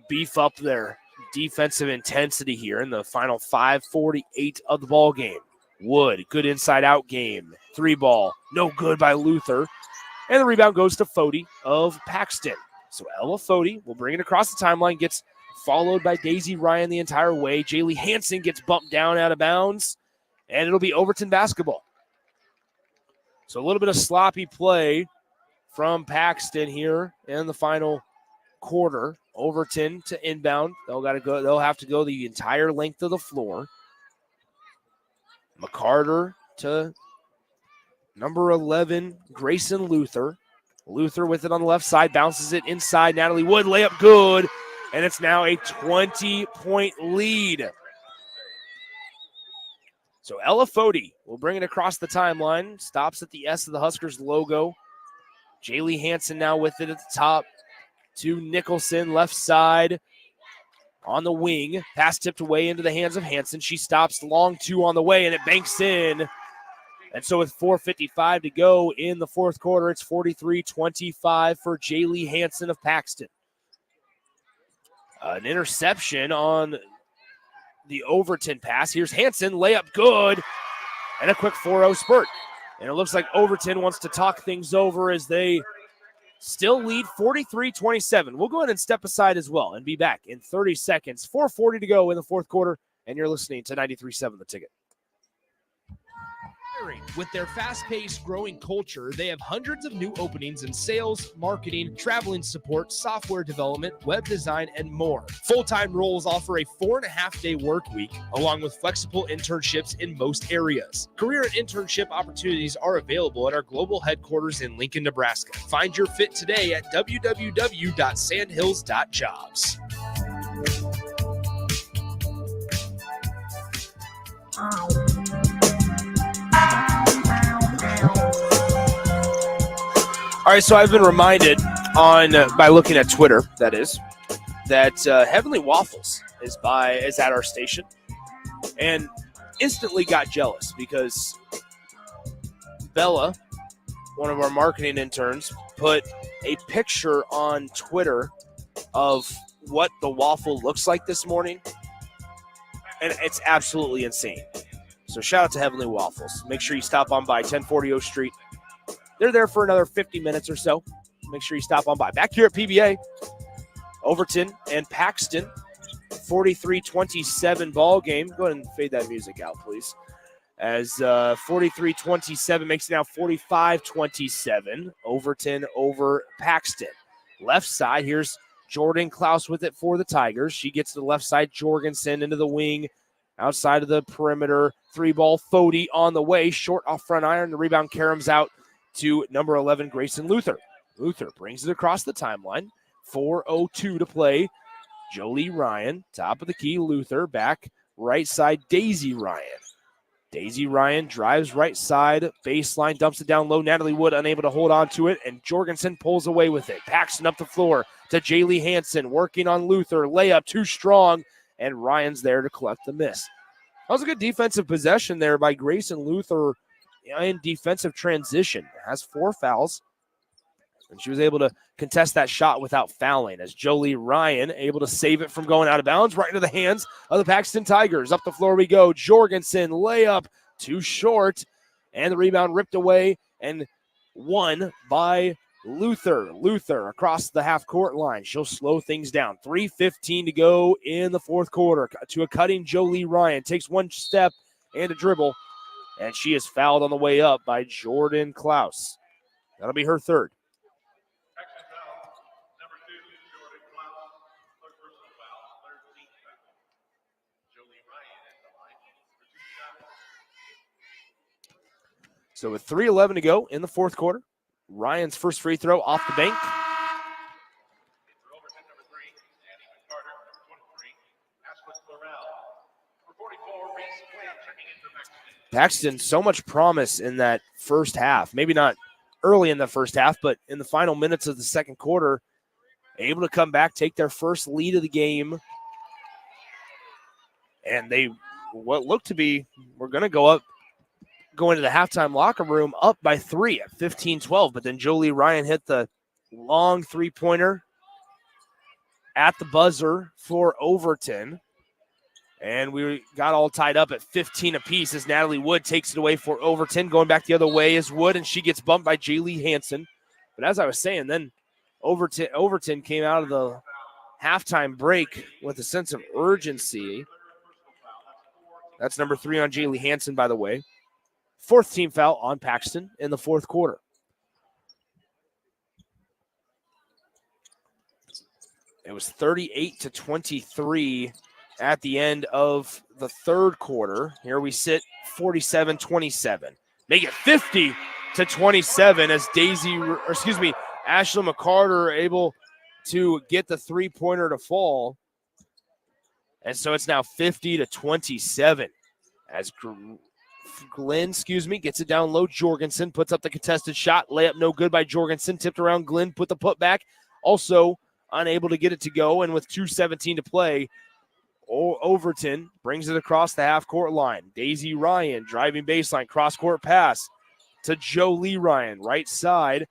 [SPEAKER 3] beef up their defensive intensity here in the final 5:48 of the ball game.
[SPEAKER 1] Wood, good inside-out game. 3-ball, no good by Luther. And the rebound goes to Fody of Paxton. So Ella Fody will bring it across the timeline, gets followed by Daisy Ryan the entire way. Jaylee Hansen gets bumped down out of bounds, and it'll be Overton basketball. So a little bit of sloppy play from Paxton here in the final quarter. Overton to inbound. They'll have to go the entire length of the floor. McCarter to number 11, Grayson Luther. Luther with it on the left side, bounces it inside. Natalie Wood, layup good, and it's now a 20-point lead. So Ella Fody will bring it across the timeline, stops at the S of the Huskers logo. Jaylee Hansen now with it at the top to Nicholson, left side on the wing. Pass tipped away into the hands of Hansen. She stops long two on the way, and it banks in. And so with 4:55 to go in the fourth quarter, it's 43-25 for Jaylee Hansen of Paxton. An interception on the Overton pass. Here's Hansen, layup good, and a quick 4-0 spurt. And it looks like Overton wants to talk things over as they still lead 43-27. We'll go ahead and step aside as well and be back in 30 seconds. 4:40 to go in the fourth quarter, and you're listening to 93.7 The Ticket.
[SPEAKER 3] With their fast-paced, growing culture, they have hundreds of new openings in sales, marketing, traveling support, software development, web design, and more. Full-time roles offer a 4.5-day work week, along with flexible internships in most areas. Career and internship opportunities are available at our global headquarters in Lincoln, Nebraska. Find your fit today at www.sandhills.jobs.
[SPEAKER 1] All right, so I've been reminded by looking at Twitter, that Heavenly Waffles is at our station, and instantly got jealous because Bella, one of our marketing interns, put a picture on Twitter of what the waffle looks like this morning, and it's absolutely insane. So shout out to Heavenly Waffles. Make sure you stop on by 1040 O Street. They're there for another 50 minutes or so. Make sure you stop on by. Back here at PBA, Overton and Paxton, 43-27 ball game. Go ahead and fade that music out, please. As 43-27 makes it now 45-27. Overton over Paxton. Left side, here's Jordan Klaus with it for the Tigers. She gets to the left side, Jorgensen into the wing. Outside of the perimeter, 3-ball, Fody on the way. Short off front iron. The rebound caroms out to number 11, Grayson Luther. Luther brings it across the timeline. 4:02 to play. Jolie Ryan, top of the key. Luther back right side, Daisy Ryan. Daisy Ryan drives right side, baseline, dumps it down low. Natalie Wood unable to hold on to it, and Jorgensen pulls away with it. Paxton up the floor to Jaylee Hansen, working on Luther. Layup too strong, and Ryan's there to collect the miss. That was a good defensive possession there by Grayson Luther in defensive transition. Has 4 fouls, and she was able to contest that shot without fouling as Jolie Ryan able to save it from going out of bounds right into the hands of the Paxton Tigers. Up the floor we go. Jorgensen, layup too short, and the rebound ripped away and won by Luther. Luther across the half-court line. She'll slow things down. 3:15 to go in the fourth quarter. To a cutting Jolie Ryan. Takes one step and a dribble, and she is fouled on the way up by Jordan Klaus. That'll be her third. So with 3:11 to go in the fourth quarter, Ryan's first free throw off the bank. Paxton, so much promise in that first half. Maybe not early in the first half, but in the final minutes of the second quarter, able to come back, take their first lead of the game. And what looked to be, we're going to go into the halftime locker room up by 3 at 15-12. But then Jolie Ryan hit the long three-pointer at the buzzer for Overton. And we got all tied up at 15 apiece as Natalie Wood takes it away for Overton. Going back the other way is Wood, and she gets bumped by Jaylee Hansen. But as I was saying, then Overton came out of the halftime break with a sense of urgency. That's number 3 on Jaylee Hansen, by the way. 4th team foul on Paxton in the 4th quarter. It was 38-23 at the end of the 3rd quarter. Here we sit 47-27. Make it 50-27 as Ashley McCarter are able to get the 3-pointer to fall. And so it's now 50-27 as Glenn, gets it down low. Jorgensen puts up the contested shot. Layup no good by Jorgensen. Tipped around. Glenn put the putback. Also unable to get it to go. And with 2:17 to play, Overton brings it across the half-court line. Daisy Ryan driving baseline. Cross-court pass to Jolie Ryan. Right side.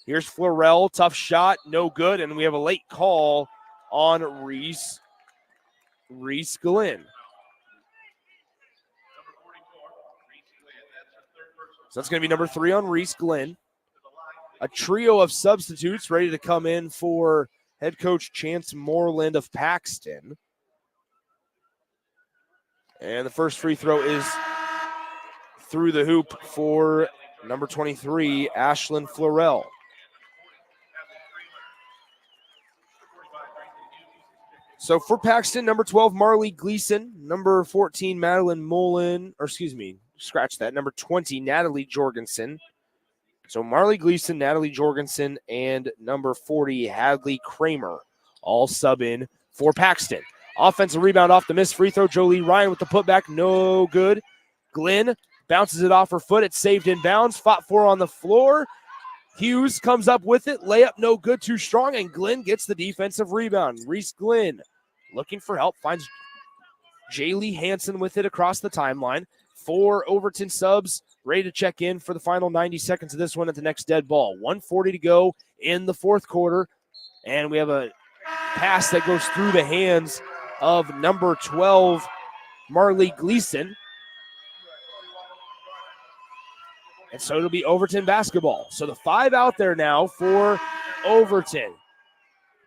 [SPEAKER 1] Here's Florell. Tough shot. No good. And we have a late call on Reese Glenn. So that's going to be number 3 on Reese Glenn. A trio of substitutes ready to come in for head coach Chance Moreland of Paxton. And the first free throw is through the hoop for number 23, Ashlyn Florell. So for Paxton, number 12, Marley Gleason. Number 14, Madeline Mullen. Number 20, Natalie Jorgensen. So Marley Gleason, Natalie Jorgensen, and number 40, Hadley Kramer, all sub in for Paxton. Offensive rebound off the missed free throw. Jolie Ryan with the putback, no good. Glenn bounces it off her foot. It's saved in bounds. Fought for on the floor. Hughes comes up with it. Layup no good, too strong, and Glenn gets the defensive rebound. Reese Glenn looking for help, finds Jaylee Hansen with it across the timeline. 4 Overton subs ready to check in for the final 90 seconds of this one at the next dead ball. 1:40 to go in the 4th quarter, and we have a pass that goes through the hands of number 12, Marley Gleason. And so it'll be Overton basketball. So the 5 out there now for Overton.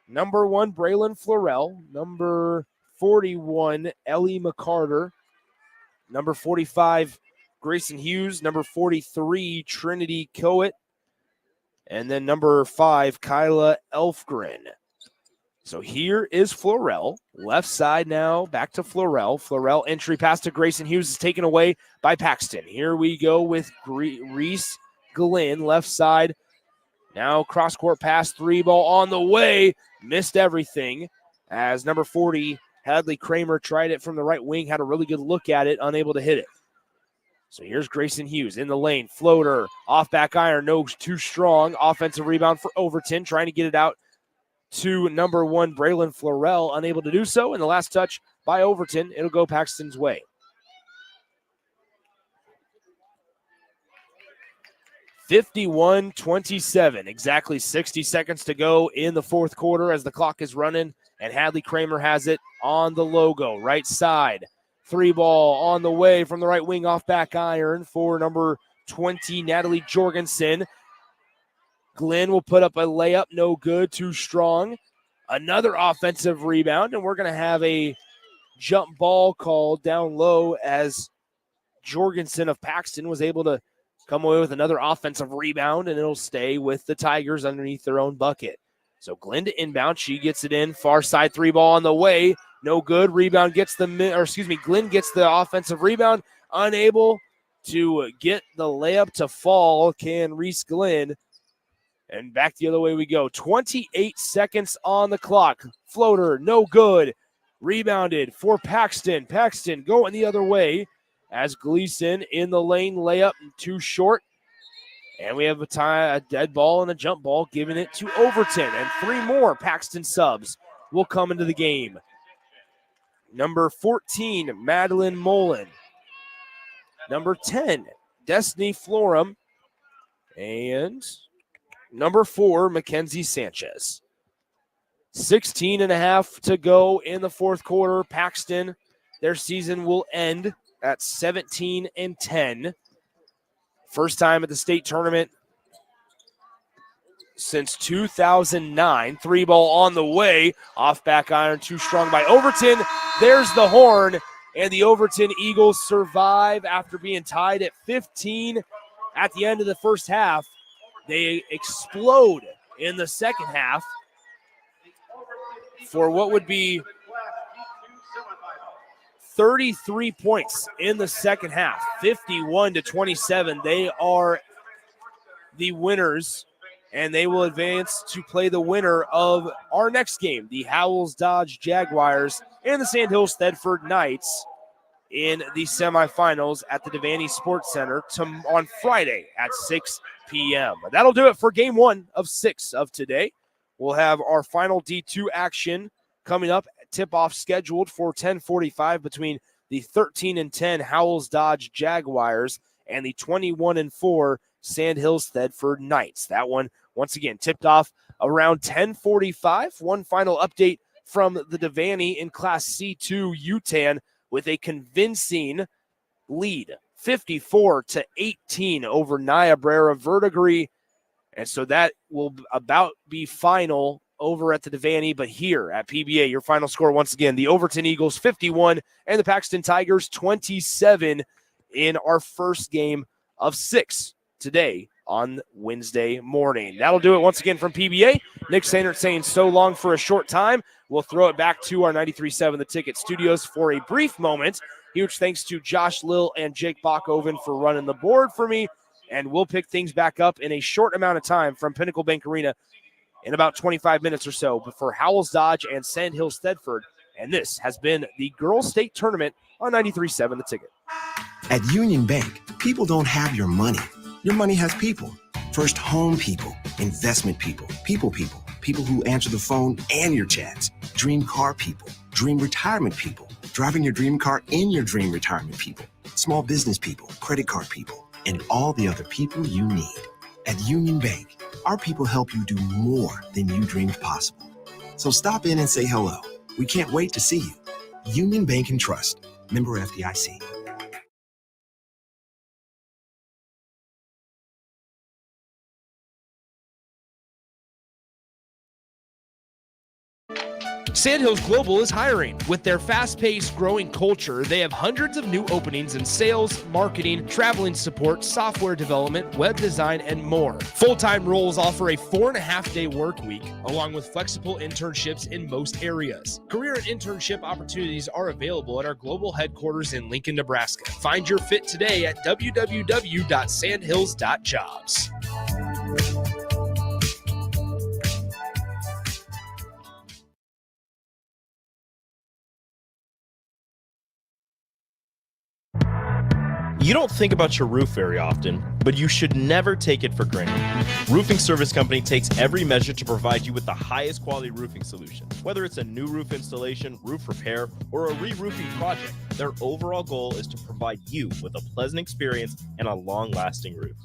[SPEAKER 1] Number 1, Braylon Florell. Number 41, Ellie McCarter. Number 45, Grayson Hughes. Number 43, Trinity Coet. And then number 5, Kyla Elfgren. So here is Florell. Left side now, back to Florell. Florell entry pass to Grayson Hughes is taken away by Paxton. Here we go with Reese Glenn, left side. Now cross-court pass, 3 ball on the way. Missed everything as number 40, Hadley Kramer, tried it from the right wing, had a really good look at it, unable to hit it. So here's Grayson Hughes in the lane. Floater, off back iron, no, too strong. Offensive rebound for Overton, trying to get it out to number 1, Braylon Florell, unable to do so. And the last touch by Overton, it'll go Paxton's way. (51-27), exactly 60 seconds to go in the 4th quarter as the clock is running, and Hadley Kramer has it on the logo, right side. 3 ball on the way from the right wing, off back iron for number 20, Natalie Jorgensen. Glenn will put up a layup, no good, too strong. Another offensive rebound, and we're going to have a jump ball called down low as Jorgensen of Paxton was able to come away with another offensive rebound, and it'll stay with the Tigers underneath their own bucket. So Glenn to inbound. She gets it in. Far side 3 ball on the way. No good. Glenn gets the offensive rebound. Unable to get the layup to fall. Can Reese Glenn. And back the other way we go. 28 seconds on the clock. Floater, no good. Rebounded for Paxton. Paxton going the other way as Gleason in the lane. Layup too short. And we have a dead ball and a jump ball, giving it to Overton. And 3 more Paxton subs will come into the game. Number 14, Madeline Mullen. Number 10, Destiny Florum. And number 4, Mackenzie Sanchez. 16 and a half to go in the 4th quarter. Paxton, their season will end at 17-10. First time at the state tournament since 2009. 3-ball on the way. Off back iron, too strong by Overton. There's the horn, and the Overton Eagles survive after being tied at 15 at the end of the first half. They explode in the second half for what would be 33 points in the second half, 51-27. They are the winners, and they will advance to play the winner of our next game, the Howells Dodge Jaguars and the Sandhills Thedford Knights, in the semifinals at the Devaney Sports Center on Friday at 6 p.m. That'll do it for game 1 of 6 of today. We'll have our final D2 action coming up, tip-off scheduled for 10:45 between the 13-10 Howells Dodge Jaguars and the 21-4 Sandhills Thedford Knights. That one, once again, tipped off around 10:45. One final update from the Devaney in Class C2 UTAN with a convincing lead, 54-18 over Niobrara Verdigris. And so that will about be final over at the Devaney, but here at PBA, your final score once again, the Overton Eagles 51 and the Paxton Tigers 27 in our first game of 6 today on Wednesday morning. That'll do it once again from PBA. Nick Sainert saying so long for a short time. We'll throw it back to our 93.7 The Ticket studios for a brief moment. Huge thanks to Josh Lill and Jake Bachhoven for running the board for me, and we'll pick things back up in a short amount of time from Pinnacle Bank Arena in about 25 minutes or so, but for Howells Dodge and Sandhills Thedford. And this has been the Girls State Tournament on 93.7 The Ticket.
[SPEAKER 5] At Union Bank, people don't have your money. Your money has people. First home people, investment people, people who answer the phone and your chats, dream car people, dream retirement people, driving your dream car in your dream retirement people, small business people, credit card people, and all the other people you need. At Union Bank, our people help you do more than you dreamed possible. So stop in and say hello. We can't wait to see you. Union Bank and Trust. Member FDIC.
[SPEAKER 3] Sandhills Global is hiring. With their fast-paced, growing culture, they have hundreds of new openings in sales, marketing, traveling support, software development, web design, and more. Full-time roles offer a 4.5-day work week, along with flexible internships in most areas. Career and internship opportunities are available at our global headquarters in Lincoln, Nebraska. Find your fit today at www.sandhills.jobs.
[SPEAKER 2] You don't think about your roof very often, but you should never take it for granted. Roofing Service Company takes every measure to provide you with the highest quality roofing solution. Whether it's a new roof installation, roof repair, or a re-roofing project, their overall goal is to provide you with a pleasant experience and a long-lasting roof.